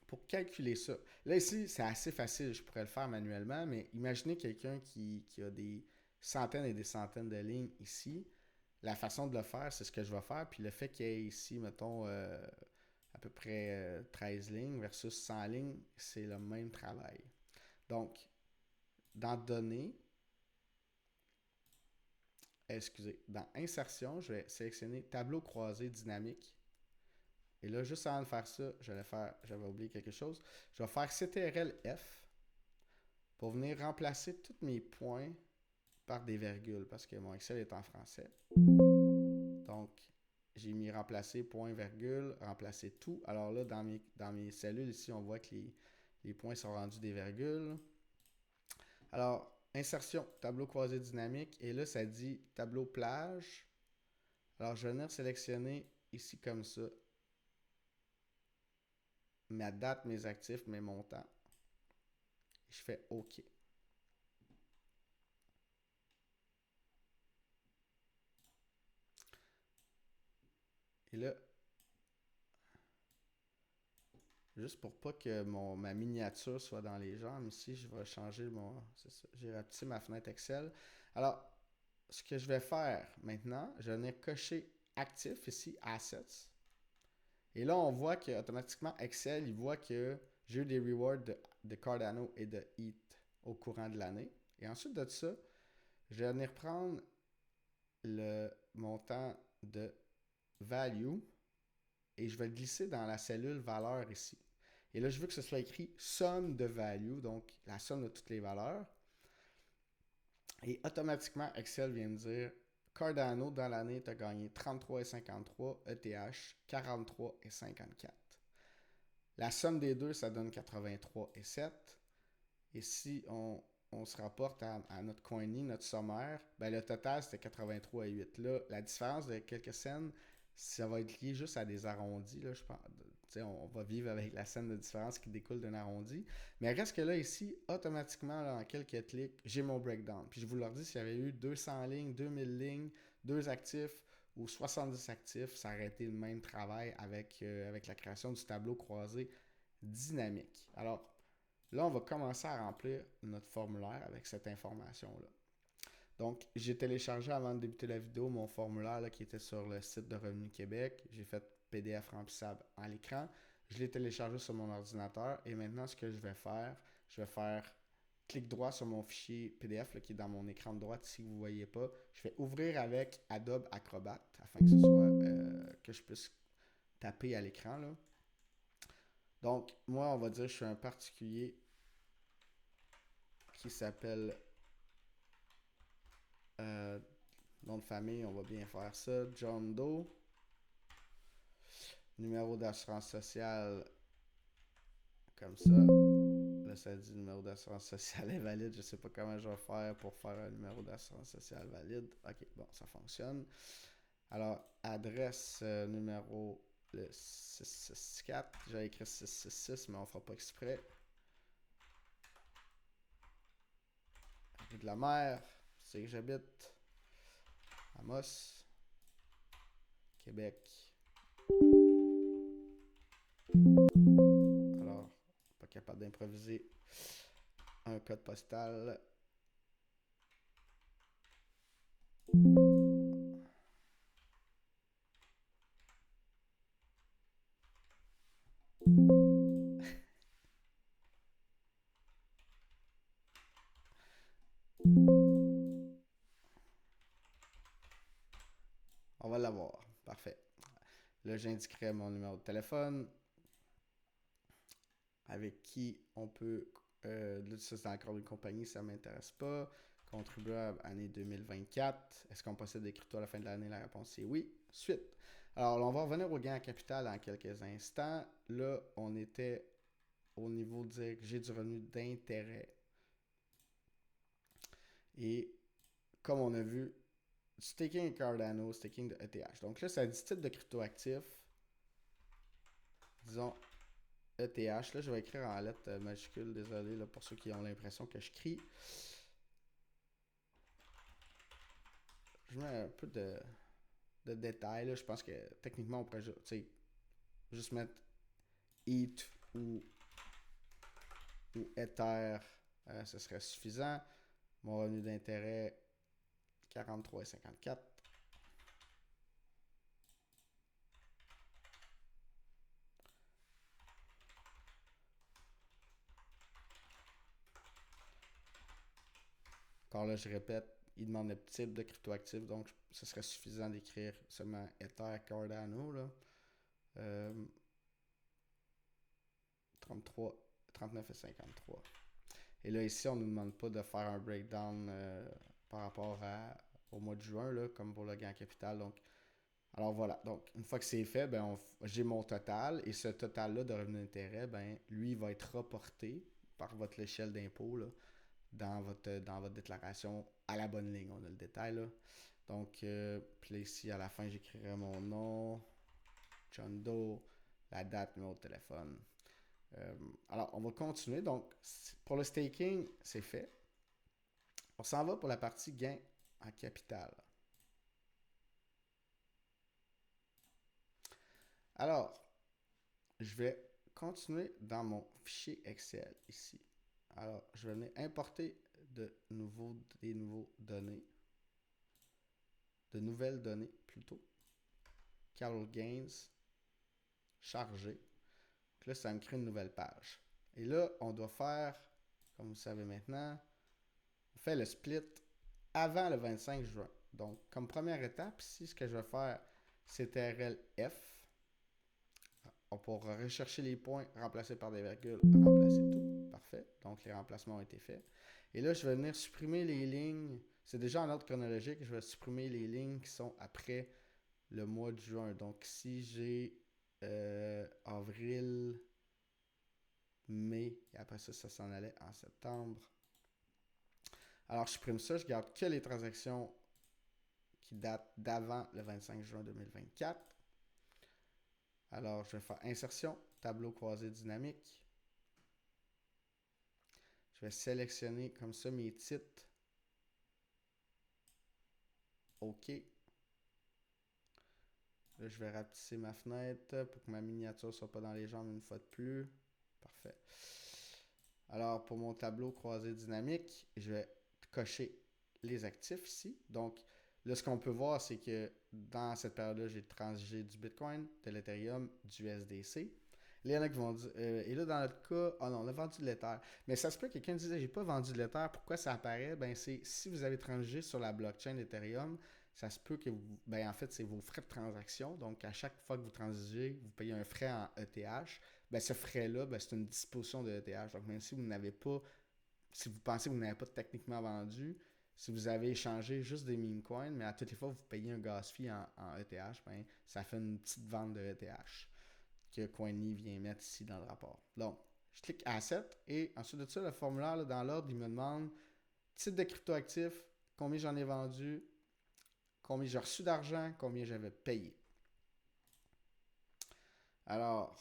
pour calculer ça, là ici, c'est assez facile, je pourrais le faire manuellement, mais imaginez quelqu'un qui a des centaines et des centaines de lignes ici. La façon de le faire, c'est ce que je vais faire. Puis le fait qu'il y ait ici, mettons, à peu près 13 lignes versus 100 lignes, c'est le même travail. Donc, dans Données, dans Insertion, je vais sélectionner Tableau croisé dynamique. Et là, juste avant de faire ça, j'avais oublié quelque chose. Je vais faire CTRL-F pour venir remplacer tous mes points par des virgules parce que mon Excel est en français. Donc, j'ai mis remplacer point, virgule, remplacer tout. Alors là, dans mes cellules ici, on voit que les points sont rendus des virgules. Alors, insertion, tableau croisé dynamique. Et là, ça dit tableau plage. Alors, je vais venir sélectionner ici comme ça ma date, mes actifs, mes montants. Je fais OK. Et là, juste pour pas que ma miniature soit dans les jambes, ici, je vais changer c'est ça, j'ai rapetissé ma fenêtre Excel. Alors, ce que je vais faire maintenant, je vais venir cocher actif ici, Assets. Et là, on voit qu'automatiquement, Excel, il voit que j'ai eu des rewards de Cardano et de ETH au courant de l'année. Et ensuite de ça, je vais venir prendre le montant de value et je vais le glisser dans la cellule valeur ici. Et là, je veux que ce soit écrit somme de value, donc la somme de toutes les valeurs. Et automatiquement, Excel vient me dire Cardano, dans l'année, tu as gagné 33,53, ETH 43,54. La somme des deux, ça donne 83,7. Et si on se rapporte à notre coiny, notre sommaire, ben le total, c'était 83,8. Là, la différence de quelques scènes, ça va être lié juste à des arrondis. Là, je pense. On va vivre avec la scène de différence qui découle d'un arrondi. Mais reste que là, ici, automatiquement, là, en quelques clics, j'ai mon breakdown. Puis je vous leur dis, s'il y avait eu 200 lignes, 2000 lignes, 2 actifs ou 70 actifs, ça aurait été le même travail avec la création du tableau croisé dynamique. Alors, là, on va commencer à remplir notre formulaire avec cette information-là. Donc, j'ai téléchargé avant de débuter la vidéo mon formulaire là, qui était sur le site de Revenu Québec. J'ai fait PDF remplissable à l'écran. Je l'ai téléchargé sur mon ordinateur et maintenant, ce que je vais faire clic droit sur mon fichier PDF là, qui est dans mon écran de droite si vous ne voyez pas. Je vais ouvrir avec Adobe Acrobat afin que ce soit que je puisse taper à l'écran. Là. Donc, moi, on va dire que je suis un particulier qui s'appelle nom de famille, on va bien faire ça. John Doe. Numéro d'assurance sociale, comme ça. Là, ça dit numéro d'assurance sociale est valide. Je ne sais pas comment je vais faire pour faire un numéro d'assurance sociale valide. OK, bon, ça fonctionne. Alors, adresse numéro le 664. J'ai écrit 666, mais on ne fera pas exprès. Rue de la Mer, c'est que j'habite. Amos, Québec. Alors, pas capable d'improviser un code postal. On va l'avoir. Parfait. Là, j'indiquerai mon numéro de téléphone avec qui on peut. Là, ça, c'est encore une compagnie, ça ne m'intéresse pas. Contribuable année 2024. Est-ce qu'on possède des cryptos à la fin de l'année? La réponse est oui. Suite. Alors, on va revenir au gain en capital en quelques instants. Là, on était au niveau de dire que j'ai du revenu d'intérêt. Et comme on a vu, staking Cardano, staking de ETH. Donc là, ça dit type de cryptoactif. Disons ETH. Là, je vais écrire en lettres majuscules. Désolé là, pour ceux qui ont l'impression que je crie. Je mets un peu de détails. Là. Je pense que techniquement, on pourrait juste mettre ETH ou Ether. Ce serait suffisant. Mon revenu d'intérêt, 43,54. Encore là, je répète, il demande le type de cryptoactif, donc ce serait suffisant d'écrire seulement Ether Cardano. Là. 33, 39 et 53. Et là, ici, on ne nous demande pas de faire un breakdown par rapport au mois de juin, là, comme pour le gain capital. Donc, alors voilà. Donc, une fois que c'est fait, ben, j'ai mon total. Et ce total-là de revenu d'intérêt, ben, lui, il va être reporté par votre échelle d'impôt là, dans votre déclaration à la bonne ligne. On a le détail là. Donc, puis là, ici, à la fin, j'écrirai mon nom, John Doe, la date, numéro de téléphone. Alors, on va continuer. Donc, pour le staking, c'est fait. On s'en va pour la partie gain en capital. Alors, je vais continuer dans mon fichier Excel ici. Alors, je vais venir importer des nouvelles données plutôt. Capital Gains, chargé. Donc là, ça me crée une nouvelle page. Et là, on doit faire, comme vous savez maintenant, on fait le split avant le 25 juin. Donc, comme première étape, ici, ce que je vais faire, c'est TRL F. On pourra rechercher les points, remplacer par des virgules, remplacer tout. Parfait. Donc, les remplacements ont été faits. Et là, je vais venir supprimer les lignes. C'est déjà en ordre chronologique. Je vais supprimer les lignes qui sont après le mois de juin. Donc, si j'ai avril, mai, et après ça, ça s'en allait en septembre. Alors, je supprime ça. Je garde que les transactions qui datent d'avant le 25 juin 2024. Alors, je vais faire insertion, tableau croisé dynamique. Je vais sélectionner comme ça mes titres. OK. Là, je vais rapetisser ma fenêtre pour que ma miniature ne soit pas dans les jambes une fois de plus. Parfait. Alors, pour mon tableau croisé dynamique, je vais cocher les actifs ici. Donc, là, ce qu'on peut voir, c'est que dans cette période-là, j'ai transigé du Bitcoin, de l'Ethereum, du USDC. Là, il y en a qui vont dire, et là, dans notre cas, oh non, on a vendu de l'Ether. Mais ça se peut que quelqu'un dise, j'ai pas vendu de l'Ether, pourquoi ça apparaît? Ben, c'est si vous avez transigé sur la blockchain d'Ethereum, ça se peut que ben, en fait, c'est vos frais de transaction. Donc, à chaque fois que vous transigez, vous payez un frais en ETH. Ben, ce frais-là, ben, c'est une disposition de ETH. Donc, même si vous n'avez pas, si vous pensez que vous n'avez pas techniquement vendu, si vous avez échangé juste des meme coins, mais à toutes les fois, vous payez un gas fee en ETH, ben, ça fait une petite vente de ETH que Coinly vient mettre ici dans le rapport. Donc, je clique Asset et ensuite de ça, le formulaire, là, dans l'ordre, il me demande type de cryptoactif, combien j'en ai vendu, combien j'ai reçu d'argent, combien j'avais payé. Alors,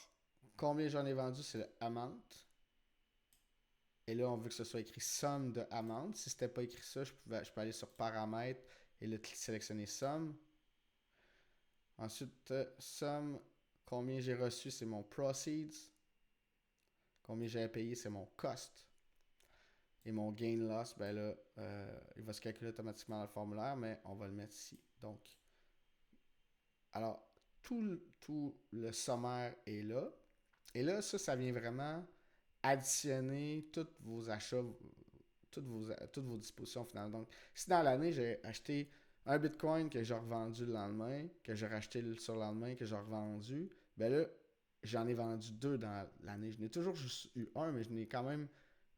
combien j'en ai vendu, c'est le amount. Et là, on veut que ce soit écrit somme de amount. Si ce n'était pas écrit ça, je peux aller sur paramètres et là, sélectionner somme. Ensuite, somme, combien j'ai reçu, c'est mon proceeds. Combien j'avais payé, c'est mon cost. Et mon gain loss, ben là, il va se calculer automatiquement dans le formulaire, mais on va le mettre ici. Donc, alors, tout le sommaire est là. Et là, ça vient vraiment additionner tous vos achats toutes vos dispositions finales. Donc, si dans l'année, j'ai acheté un Bitcoin que j'ai revendu le lendemain, que j'ai racheté le surlendemain, que j'ai revendu, ben là, j'en ai vendu deux dans l'année. Je n'ai toujours juste eu un, mais je n'ai quand même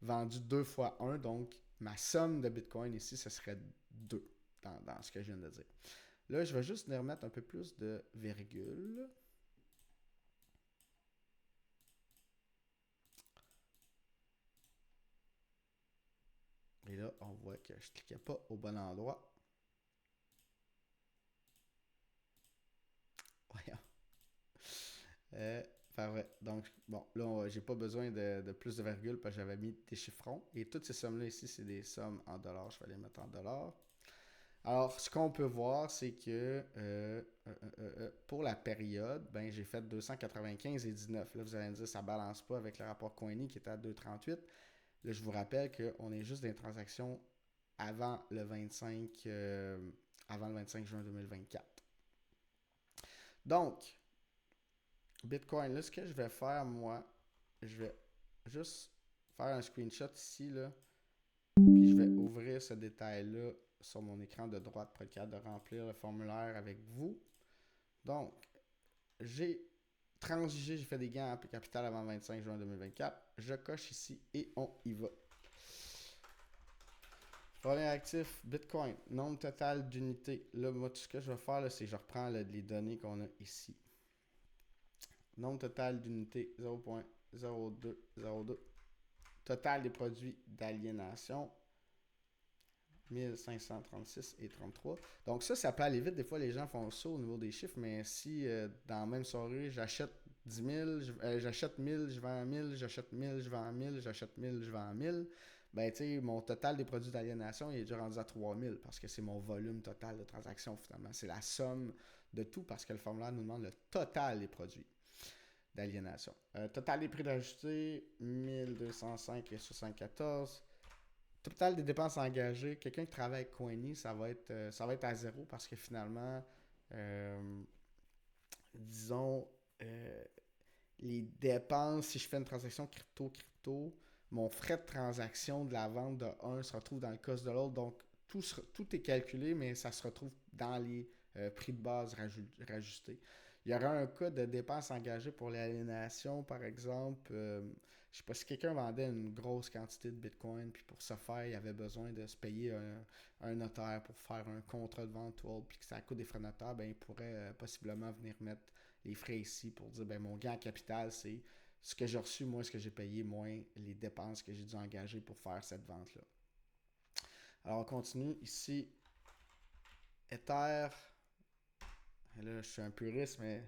vendu deux fois un. Donc, ma somme de Bitcoin ici, ce serait deux dans ce que je viens de dire. Là, je vais juste venir remettre un peu plus de virgule. Et là, on voit que je ne cliquais pas au bon endroit. Voyons. Parfait. Donc, bon, là, j'ai pas besoin de plus de virgule parce que j'avais mis des chiffrons. Et toutes ces sommes-là ici, c'est des sommes en dollars. Je vais les mettre en dollars. Alors, ce qu'on peut voir, c'est que pour la période, ben, j'ai fait 295 et 19. Là, vous allez me dire, ça ne balance pas avec le rapport Coiny qui était à 2,38. Là, je vous rappelle qu'on est juste dans les transactions avant le 25, avant le 25 juin 2024. Donc, Bitcoin, là, ce que je vais faire, moi, je vais juste faire un screenshot ici, là, puis je vais ouvrir ce détail-là sur mon écran de droite pour être capable de remplir le formulaire avec vous. Donc, j'ai transigé, j'ai fait des gains en capital avant le 25 juin 2024. Je coche ici et on y va. Premier actif, Bitcoin, nombre total d'unités. Là, moi, tout ce que je vais faire, c'est que je reprends les données qu'on a ici. Nombre total d'unités, 0.0202. Total des produits d'aliénation, 1536 et 33. Donc ça peut aller vite. Des fois, les gens font ça au niveau des chiffres, mais si dans la même soirée, j'achète 10 000, j'achète 1000, je vends 1000, j'achète 1000, je vends 1000, j'achète 1000, je vends 1000, ben tu sais, mon total des produits d'aliénation, il est déjà rendu à 3000 parce que c'est mon volume total de transactions finalement. C'est la somme de tout parce que le formulaire nous demande le total des produits d'aliénation. Total des prix d'ajustés, 1205,74. Total des dépenses engagées, quelqu'un qui travaille avec Coiny, ça va être à zéro parce que finalement, disons, les dépenses, si je fais une transaction crypto, mon frais de transaction de la vente de un se retrouve dans le cost de l'autre. Donc, tout est calculé, mais ça se retrouve dans les prix de base rajustés. Il y aura un cas de dépenses engagées pour l'aliénation, par exemple. Je ne sais pas si quelqu'un vendait une grosse quantité de Bitcoin, puis pour ce faire, il avait besoin de se payer un notaire pour faire un contrat de vente, puis que ça coûte des frais de notaire, ben, il pourrait possiblement venir mettre les frais ici pour dire, ben, mon gain en capital, c'est ce que j'ai reçu, moins ce que j'ai payé, moins les dépenses que j'ai dû engager pour faire cette vente-là. Alors, on continue. Ici, Ether. Et là, je suis un puriste, mais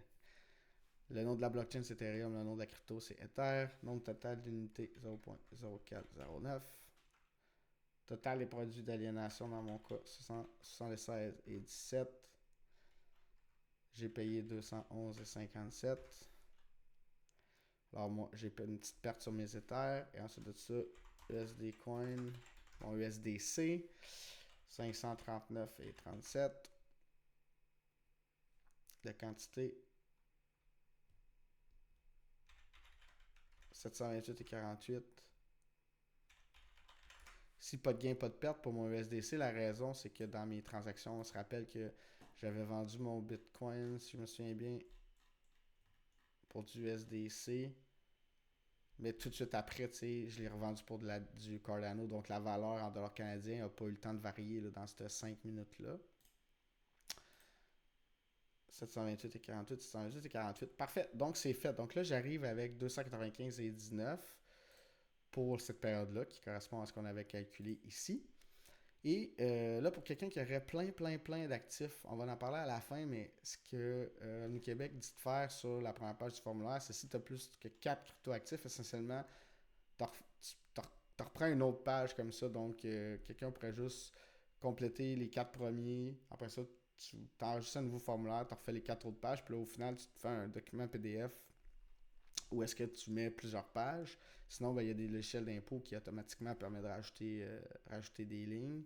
le nom de la blockchain, c'est Ethereum. Le nom de la crypto, c'est Ether. Nombre total d'unités, 0.0409. Total des produits d'aliénation, dans mon cas, 76 et 17. J'ai payé 211,57. Alors moi, j'ai une petite perte sur mes Ethers. Et ensuite de ça, USD Coin, mon USDC, 539,37. La quantité, 728,48. Si pas de gain, pas de perte pour mon USDC, la raison, c'est que dans mes transactions, on se rappelle que j'avais vendu mon Bitcoin, si je me souviens bien, pour du USDC. Mais tout de suite après, je l'ai revendu pour du Cardano. Donc la valeur en dollars canadiens n'a pas eu le temps de varier là, dans ces 5 minutes-là. 728 et 48, 728 et 48. Parfait. Donc c'est fait. Donc là, j'arrive avec 295 et 19 pour cette période-là qui correspond à ce qu'on avait calculé ici. Et là, pour quelqu'un qui aurait plein d'actifs, on va en parler à la fin, mais ce que Revenu Québec dit de faire sur la première page du formulaire, c'est si tu as plus que 4 crypto-actifs, essentiellement, tu reprends une autre page comme ça. Donc, quelqu'un pourrait juste compléter les 4 premiers. Après ça, tu enregistres un nouveau formulaire, tu refais les 4 autres pages, puis là, au final, tu te fais un document PDF où est-ce que tu mets plusieurs pages. Sinon, ben, il y a des logiciels d'impôt qui automatiquement permettent de rajouter des lignes.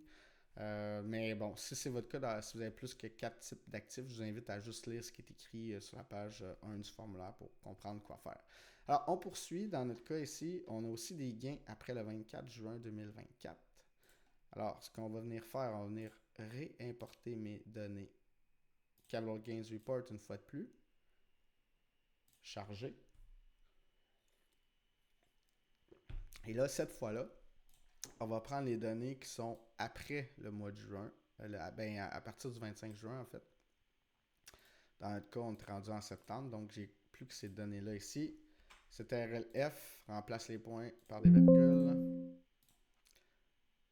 Mais bon, si c'est votre cas, si vous avez plus que 4 types d'actifs, je vous invite à juste lire ce qui est écrit sur la page 1 du formulaire pour comprendre quoi faire. Alors, on poursuit. Dans notre cas ici, on a aussi des gains après le 24 juin 2024. Alors, ce qu'on va venir faire, on va venir réimporter mes données. Capital Gains Report une fois de plus. Charger. Et là, cette fois-là, on va prendre les données qui sont après le mois de juin. À partir du 25 juin, en fait. Dans notre cas, on est rendu en septembre, donc j'ai plus que ces données-là ici. CTRL-F remplace les points par des virgules.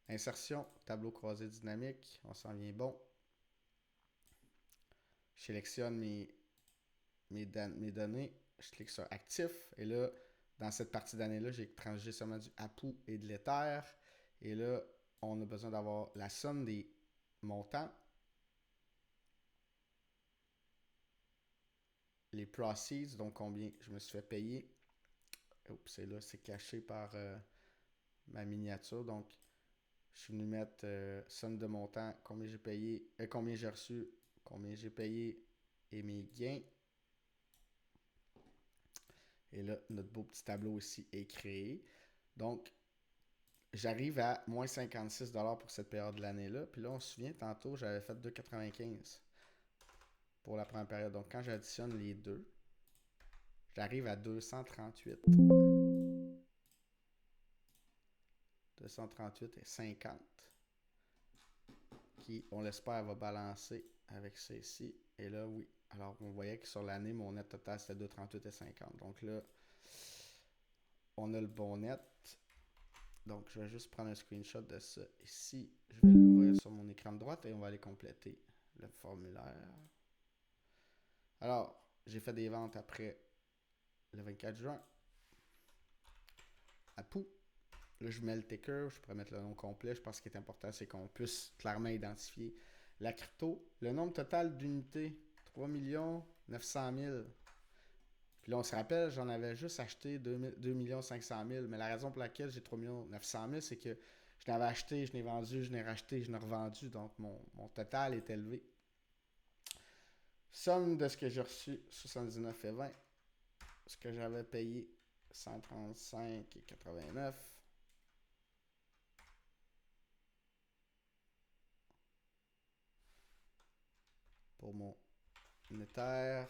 Insertion, tableau croisé dynamique, on s'en vient bon. Je sélectionne mes données, je clique sur actif, et là, dans cette partie d'année-là, j'ai transigé seulement du APU et de l'Ether. Et là, on a besoin d'avoir la somme des montants, les proceeds, donc combien je me suis fait payer. Oups, et là, c'est caché par ma miniature, donc je suis venu mettre somme de montant, combien j'ai payé, combien j'ai reçu, combien j'ai payé et mes gains. Et là, notre beau petit tableau ici est créé. Donc, j'arrive à moins 56$ pour cette période de l'année-là. Puis là, on se souvient, tantôt, j'avais fait 2,95$ pour la première période. Donc, quand j'additionne les deux, j'arrive à 238. 238 et 50. Qui, on l'espère, va balancer avec ça ici. Et là, oui. Alors, on voyait que sur l'année, mon net total, c'était 2,38 et 50. Donc là, on a le bon net. Donc, je vais juste prendre un screenshot de ça ici. Je vais l'ouvrir sur mon écran de droite et on va aller compléter le formulaire. Alors, j'ai fait des ventes après le 24 juin. À Pou. Là, je mets le ticker. Je pourrais mettre le nom complet. Je pense que ce qui est important, c'est qu'on puisse clairement identifier la crypto. Le nombre total d'unités, 3 900 000. Puis là, on se rappelle, j'en avais juste acheté 2 500 000. Mais la raison pour laquelle j'ai 3 900 000, c'est que je l'avais acheté, je l'ai vendu, je l'ai racheté, je l'ai revendu. Donc, mon total est élevé. Somme de ce que j'ai reçu, 79,20. Ce que j'avais payé, 135,89. Pour mon Ether.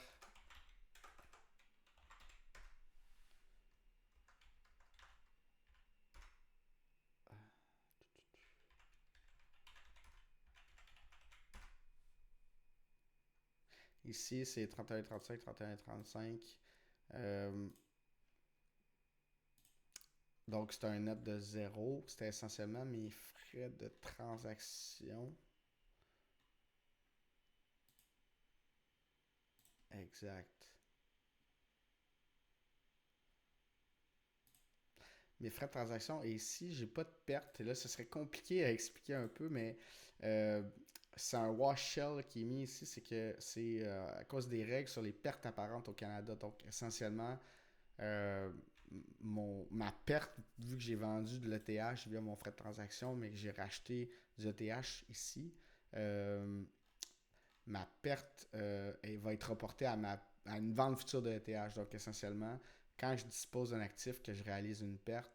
Ici, c'est 31,35, 31,35. Donc, c'est un net de 0. C'était essentiellement mes frais de transaction. Exact. Mes frais de transaction, et ici, j'ai pas de perte. Et là, ce serait compliqué à expliquer un peu, mais c'est un wash shell qui est mis ici. C'est que c'est à cause des règles sur les pertes apparentes au Canada. Donc, essentiellement, ma perte, vu que j'ai vendu de l'ETH via mon frais de transaction, mais que j'ai racheté du ETH ici, ma perte elle va être reportée à une vente future de ETH. Donc, essentiellement, quand je dispose d'un actif, que je réalise une perte,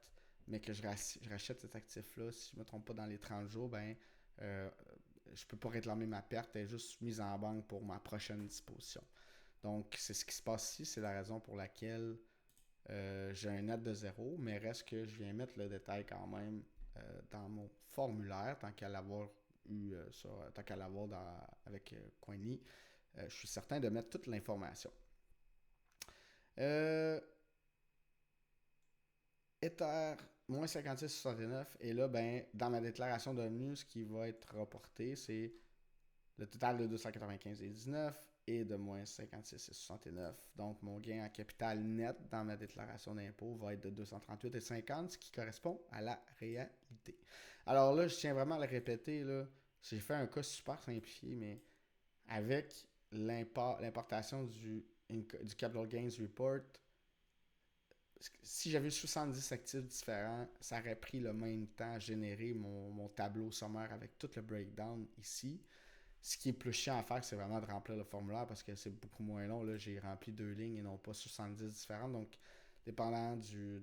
mais que je rachète cet actif-là, si je ne me trompe pas, dans les 30 jours, ben, je ne peux pas réclamer ma perte, elle est juste mise en banque pour ma prochaine disposition. Donc, c'est ce qui se passe ici, c'est la raison pour laquelle j'ai un net de 0, mais reste que je viens mettre le détail quand même dans mon formulaire, tant qu'à l'avoir tant qu'à l'avoir avec Coiny. Je suis certain de mettre toute l'information. Ether, moins 56,69. Et là, ben, dans ma déclaration de revenus, ce qui va être reporté, c'est le total de 295,19 et de moins 56,69. Donc, mon gain en capital net dans ma déclaration d'impôt va être de 238,50, ce qui correspond à la réalité. Alors là, je tiens vraiment à le répéter, là, j'ai fait un cas super simplifié, mais avec l'importation du Capital Gains Report, si j'avais eu 70 actifs différents, ça aurait pris le même temps à générer mon tableau sommaire avec tout le breakdown ici. Ce qui est plus chiant à faire, c'est vraiment de remplir le formulaire parce que c'est beaucoup moins long. Là, j'ai rempli 2 lignes et non pas 70 différentes. Donc, dépendant du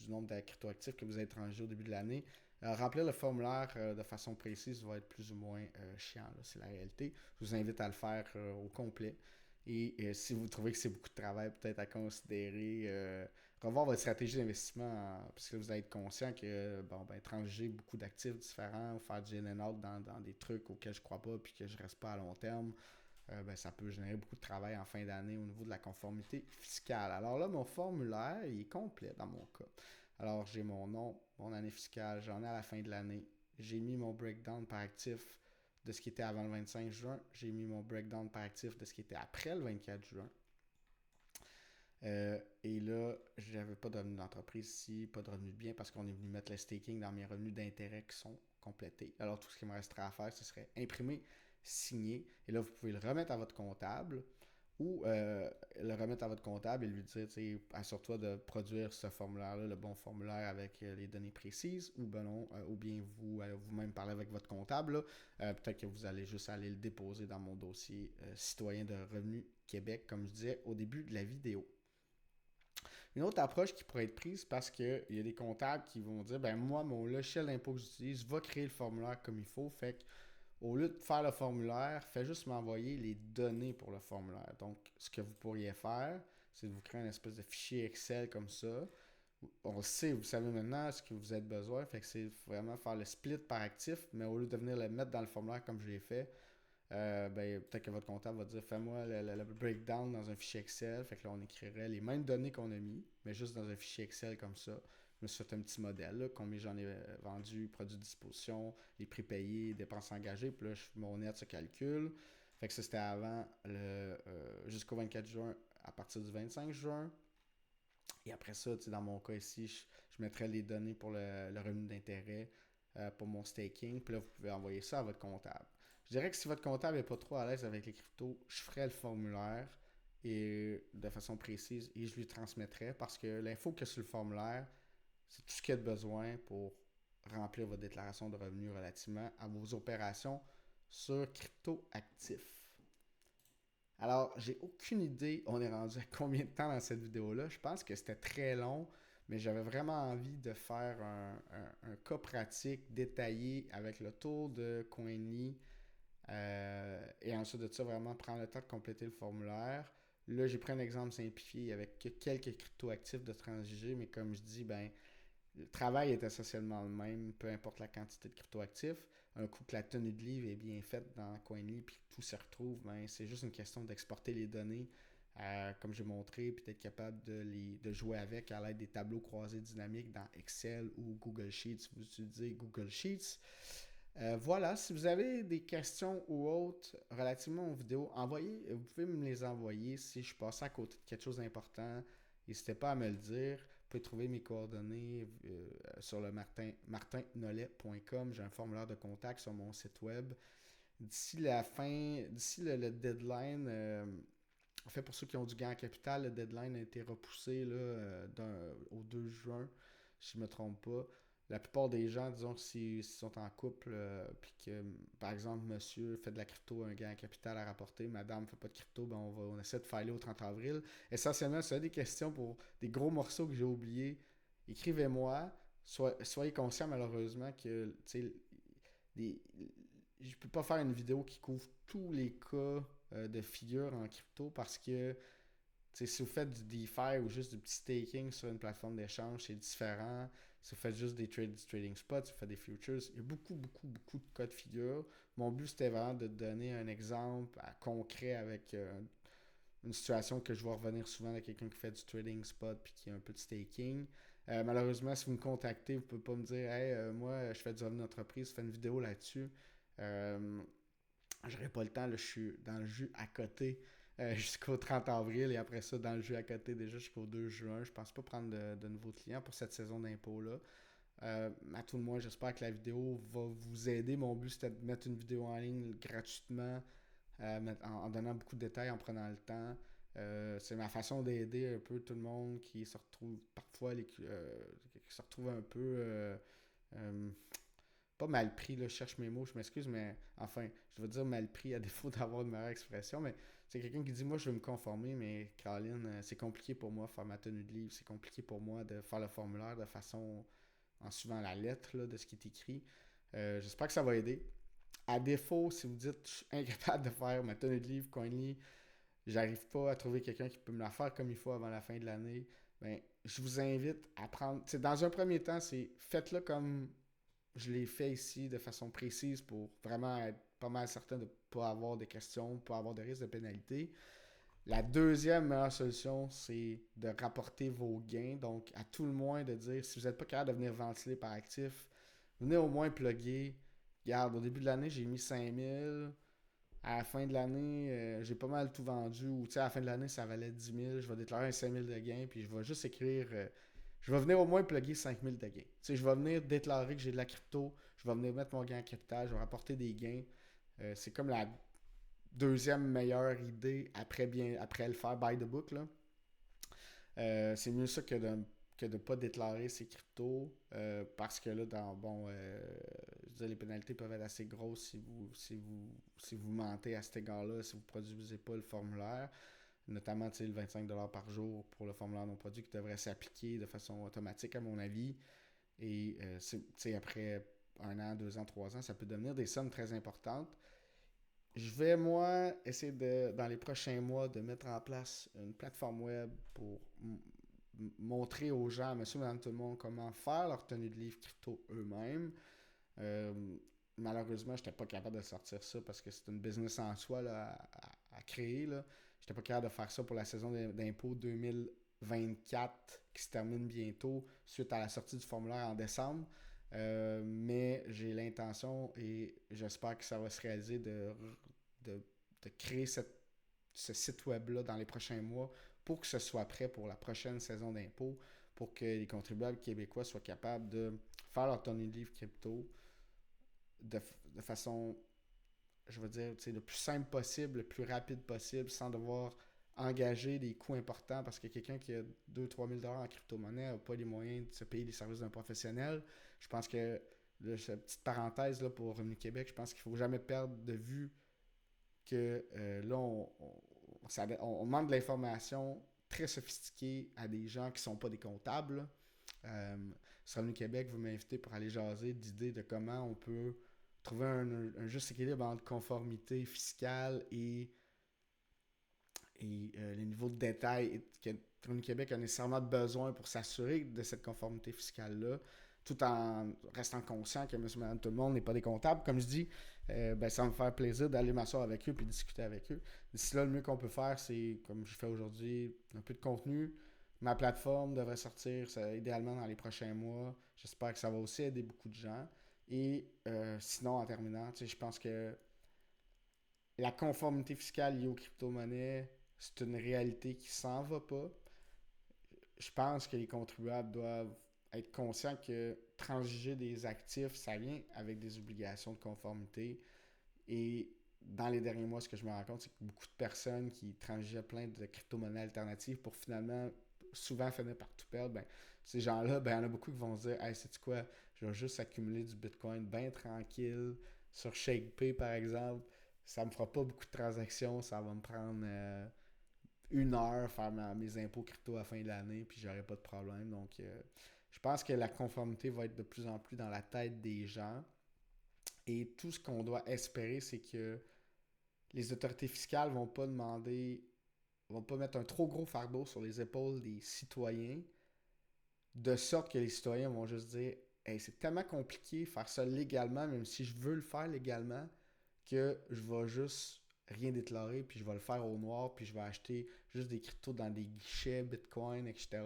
nombre de cryptoactifs que vous avez transgé au début de l'année, Remplir le formulaire de façon précise va être plus ou moins chiant, là, c'est la réalité. Je vous invite à le faire au complet. Et si vous trouvez que c'est beaucoup de travail, peut-être à considérer revoir votre stratégie d'investissement, parce que vous allez être conscient que bon, ben, transiger beaucoup d'actifs différents ou faire du in and out dans des trucs auxquels je crois pas puis que je reste pas à long terme, ben, ça peut générer beaucoup de travail en fin d'année au niveau de la conformité fiscale. Alors là, mon formulaire, il est complet dans mon cas. Alors, j'ai mon nom, mon année fiscale, j'en ai à la fin de l'année. J'ai mis mon breakdown par actif de ce qui était avant le 25 juin. J'ai mis mon breakdown par actif de ce qui était après le 24 juin. Et là, j'avais pas de revenus d'entreprise ici, pas de revenus de bien parce qu'on est venu mettre le staking dans mes revenus d'intérêt qui sont complétés. Alors, tout ce qui me resterait à faire, ce serait imprimer, signer. Et là, vous pouvez le remettre à votre comptable ou le remettre à votre comptable et lui dire, assure-toi de produire ce formulaire-là, le bon formulaire avec les données précises, ou ben non, ou bien vous vous-même parler avec votre comptable. Peut-être que vous allez juste aller le déposer dans mon dossier citoyen de Revenu Québec, comme je disais au début de la vidéo. Une autre approche qui pourrait être prise parce qu'il y a des comptables qui vont dire, ben moi, mon logiciel d'impôt que j'utilise va créer le formulaire comme il faut, fait que au lieu de faire le formulaire, faites juste m'envoyer les données pour le formulaire. Donc, ce que vous pourriez faire, c'est de vous créer une espèce de fichier Excel comme ça. On le sait, vous savez maintenant ce que vous avez besoin. Fait que c'est vraiment faire le split par actif, mais au lieu de venir le mettre dans le formulaire comme je l'ai fait, ben, peut-être que votre comptable va dire fais-moi le breakdown dans un fichier Excel. Fait que là, on écrirait les mêmes données qu'on a mis, mais juste dans un fichier Excel comme ça. Je me suis fait un petit modèle, là, combien j'en ai vendu, produits de disposition, les prix payés, dépenses engagées, puis là, mon net se calcule. Fait que ça, c'était avant jusqu'au 24 juin, à partir du 25 juin. Et après ça, dans mon cas ici, je mettrais les données pour le revenu d'intérêt pour mon staking. Puis là, vous pouvez envoyer ça à votre comptable. Je dirais que si votre comptable n'est pas trop à l'aise avec les cryptos, je ferais le formulaire et de façon précise et je lui transmettrais parce que l'info qu'il y a sur le formulaire, c'est tout ce qu'il y a de besoin pour remplir votre déclaration de revenus relativement à vos opérations sur crypto-actifs. Alors, j'ai aucune idée, on est rendu à combien de temps dans cette vidéo-là. Je pense que c'était très long, mais j'avais vraiment envie de faire un cas pratique détaillé avec le tour de Coinly. Et ensuite de ça, vraiment prendre le temps de compléter le formulaire. Là, j'ai pris un exemple simplifié avec quelques crypto-actifs de transiger, mais comme je dis, ben, le travail est essentiellement le même, peu importe la quantité de cryptoactifs. Un coup que la tenue de livre est bien faite dans Coinly puis que tout se retrouve, ben, c'est juste une question d'exporter les données, comme j'ai montré, puis d'être capable de jouer avec à l'aide des tableaux croisés dynamiques dans Excel ou Google Sheets. Si vous utilisez Google Sheets. Voilà, si vous avez des questions ou autres relativement aux vidéos, vous pouvez me les envoyer. Si je passe à côté de quelque chose d'important, n'hésitez pas à me le dire. Vous pouvez trouver mes coordonnées sur le martinnolet.com. J'ai un formulaire de contact sur mon site web. D'ici le deadline, en fait, pour ceux qui ont du gain en capital, le deadline a été repoussé là, au 2 juin, si je ne me trompe pas. La plupart des gens, disons que s'ils sont en couple, puis que, par exemple, monsieur fait de la crypto, un gain en capital à rapporter, madame ne fait pas de crypto, ben on essaie de filer au 30 avril. Essentiellement, si vous avez des questions pour des gros morceaux que j'ai oubliés, écrivez-moi. Soyez conscient, malheureusement, que des, je peux pas faire une vidéo qui couvre tous les cas de figure en crypto parce que si vous faites du DeFi ou juste du petit staking sur une plateforme d'échange, c'est différent. Si vous faites juste des trading spots, si vous faites des futures, il y a beaucoup, beaucoup, beaucoup de cas de figure. Mon but, c'était vraiment de donner un exemple concret avec une situation que je vois revenir souvent de quelqu'un qui fait du trading spot puis qui a un peu de staking. Malheureusement, si vous me contactez, vous ne pouvez pas me dire hey, moi, je fais du revenu d'entreprise, je fais une vidéo là-dessus. J'aurais pas le temps, là, je suis dans le jus à côté jusqu'au 30 avril et après ça, dans le jus à côté déjà jusqu'au 2 juin. Je pense pas prendre de nouveaux clients pour cette saison d'impôt-là. À tout le moins, j'espère que la vidéo va vous aider. Mon but, c'était de mettre une vidéo en ligne gratuitement, en donnant beaucoup de détails, en prenant le temps. C'est ma façon d'aider un peu tout le monde qui se retrouve parfois, qui se retrouve un peu pas mal pris, là, je cherche mes mots, je m'excuse, mais enfin, je veux dire mal pris à défaut d'avoir une meilleure expression, mais c'est quelqu'un qui dit moi je veux me conformer, mais Caroline, c'est compliqué pour moi de faire ma tenue de livre, c'est compliqué pour moi de faire le formulaire de façon en suivant la lettre là, de ce qui est écrit. J'espère que ça va aider. À défaut, si vous dites je suis incapable de faire ma tenue de livre Coinly, j'arrive pas à trouver quelqu'un qui peut me la faire comme il faut avant la fin de l'année, ben, je vous invite à prendre. Dans un premier temps, c'est faites-le comme je l'ai fait ici de façon précise pour vraiment être pas mal certain de ne pas avoir de questions, pas avoir de risque de pénalité. La deuxième meilleure solution, c'est de rapporter vos gains. Donc, à tout le moins, de dire si vous n'êtes pas capable de venir ventiler par actif, venez au moins plugger. Regarde, au début de l'année, j'ai mis 5000. À la fin de l'année, j'ai pas mal tout vendu. Ou tu sais, à la fin de l'année, ça valait 10 000. Je vais déclarer un 5 000 de gains. Puis je vais juste écrire. Je vais venir au moins plugger 5 000 de gains. Tu sais, je vais venir déclarer que j'ai de la crypto. Je vais venir mettre mon gain en capital. Je vais rapporter des gains. C'est comme la deuxième meilleure idée après le faire by the book. Là. C'est mieux ça que de ne pas déclarer ses cryptos parce que là, je veux dire, les pénalités peuvent être assez grosses si vous mentez à cet égard-là, si vous ne produisez pas le formulaire, notamment le 25$ par jour pour le formulaire non produit qui devrait s'appliquer de façon automatique à mon avis. Et après 1 an, 2 ans, 3 ans, ça peut devenir des sommes très importantes. Je vais, moi, essayer dans les prochains mois de mettre en place une plateforme web pour montrer aux gens, monsieur, madame, tout le monde, comment faire leur tenue de livre crypto eux-mêmes. Euh, Malheureusement, je n'étais pas capable de sortir ça parce que c'est une business en soi là, à créer. Je n'étais pas capable de faire ça pour la saison d'impôt 2024 qui se termine bientôt suite à la sortie du formulaire en décembre. Mais j'ai l'intention et j'espère que ça va se réaliser de créer ce site web-là dans les prochains mois pour que ce soit prêt pour la prochaine saison d'impôts, pour que les contribuables québécois soient capables de faire leur tenue de livre crypto de façon, je veux dire, le plus simple possible, le plus rapide possible, sans devoir engager des coûts importants parce que quelqu'un qui a 2-3 000 $ en crypto-monnaie n'a pas les moyens de se payer les services d'un professionnel. Je pense que, là, cette petite parenthèse là, pour Revenu Québec, je pense qu'il ne faut jamais perdre de vue que là, on demande de l'information très sophistiquée à des gens qui ne sont pas des comptables. Sur Revenu Québec, vous m'invitez pour aller jaser d'idées de comment on peut trouver un juste équilibre entre conformité fiscale et les niveaux de détail que Revenu Québec a nécessairement besoin pour s'assurer de cette conformité fiscale-là, tout en restant conscient que monsieur, madame, tout le monde n'est pas des comptables. Comme je dis, ça va me faire plaisir d'aller m'asseoir avec eux et discuter avec eux. D'ici là, le mieux qu'on peut faire, c'est, comme je fais aujourd'hui, un peu de contenu. Ma plateforme devrait sortir idéalement dans les prochains mois. J'espère que ça va aussi aider beaucoup de gens. Et sinon, en terminant, je pense que la conformité fiscale liée aux crypto-monnaies, c'est une réalité qui s'en va pas. Je pense que les contribuables doivent être conscients que transiger des actifs, ça vient avec des obligations de conformité. Et dans les derniers mois, ce que je me rends compte, c'est que beaucoup de personnes qui transigeaient plein de crypto-monnaies alternatives pour finalement souvent finir par tout perdre, ces gens-là, il y en a beaucoup qui vont se dire « Hey, sais-tu quoi, je vais juste accumuler du Bitcoin bien tranquille sur ShakePay, par exemple. Ça me fera pas beaucoup de transactions, ça va me prendre 1 heure faire mes impôts crypto à la fin de l'année, puis j'aurai pas de problème. » Donc, je pense que la conformité va être de plus en plus dans la tête des gens. Et tout ce qu'on doit espérer, c'est que les autorités fiscales vont pas mettre un trop gros fardeau sur les épaules des citoyens, de sorte que les citoyens vont juste dire hey, c'est tellement compliqué de faire ça légalement, même si je veux le faire légalement, que je vais juste rien déclarer, puis je vais le faire au noir, puis je vais acheter juste des cryptos dans des guichets, Bitcoin, etc.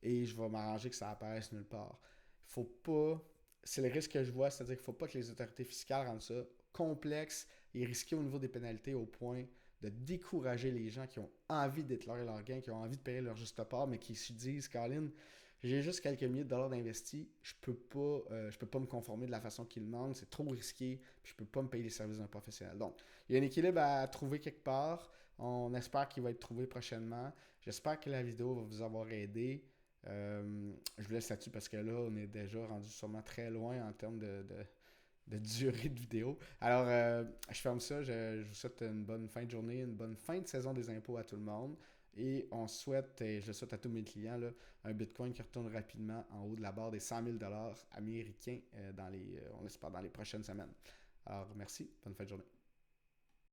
Et je vais m'arranger que ça apparaisse nulle part. Il faut pas. C'est le risque que je vois, c'est-à-dire qu'il ne faut pas que les autorités fiscales rendent ça complexe et risqué au niveau des pénalités au point de décourager les gens qui ont envie de déclarer leurs gains, qui ont envie de payer leur juste part, mais qui se disent, Colin, j'ai juste quelques milliers de dollars d'investis, je peux pas me conformer de la façon qu'ils demandent, c'est trop risqué, puis je peux pas me payer les services d'un professionnel. Donc, il y a un équilibre à trouver quelque part. On espère qu'il va être trouvé prochainement. J'espère que la vidéo va vous avoir aidé. Je vous laisse là-dessus parce que là, on est déjà rendu sûrement très loin en termes de durée de vidéo. Alors, je ferme ça. Je vous souhaite une bonne fin de journée, une bonne fin de saison des impôts à tout le monde. Et on souhaite, et je le souhaite à tous mes clients, là, un Bitcoin qui retourne rapidement en haut de la barre des 100 000 américains on l'espère dans les prochaines semaines. Alors, merci. Bonne fin de journée.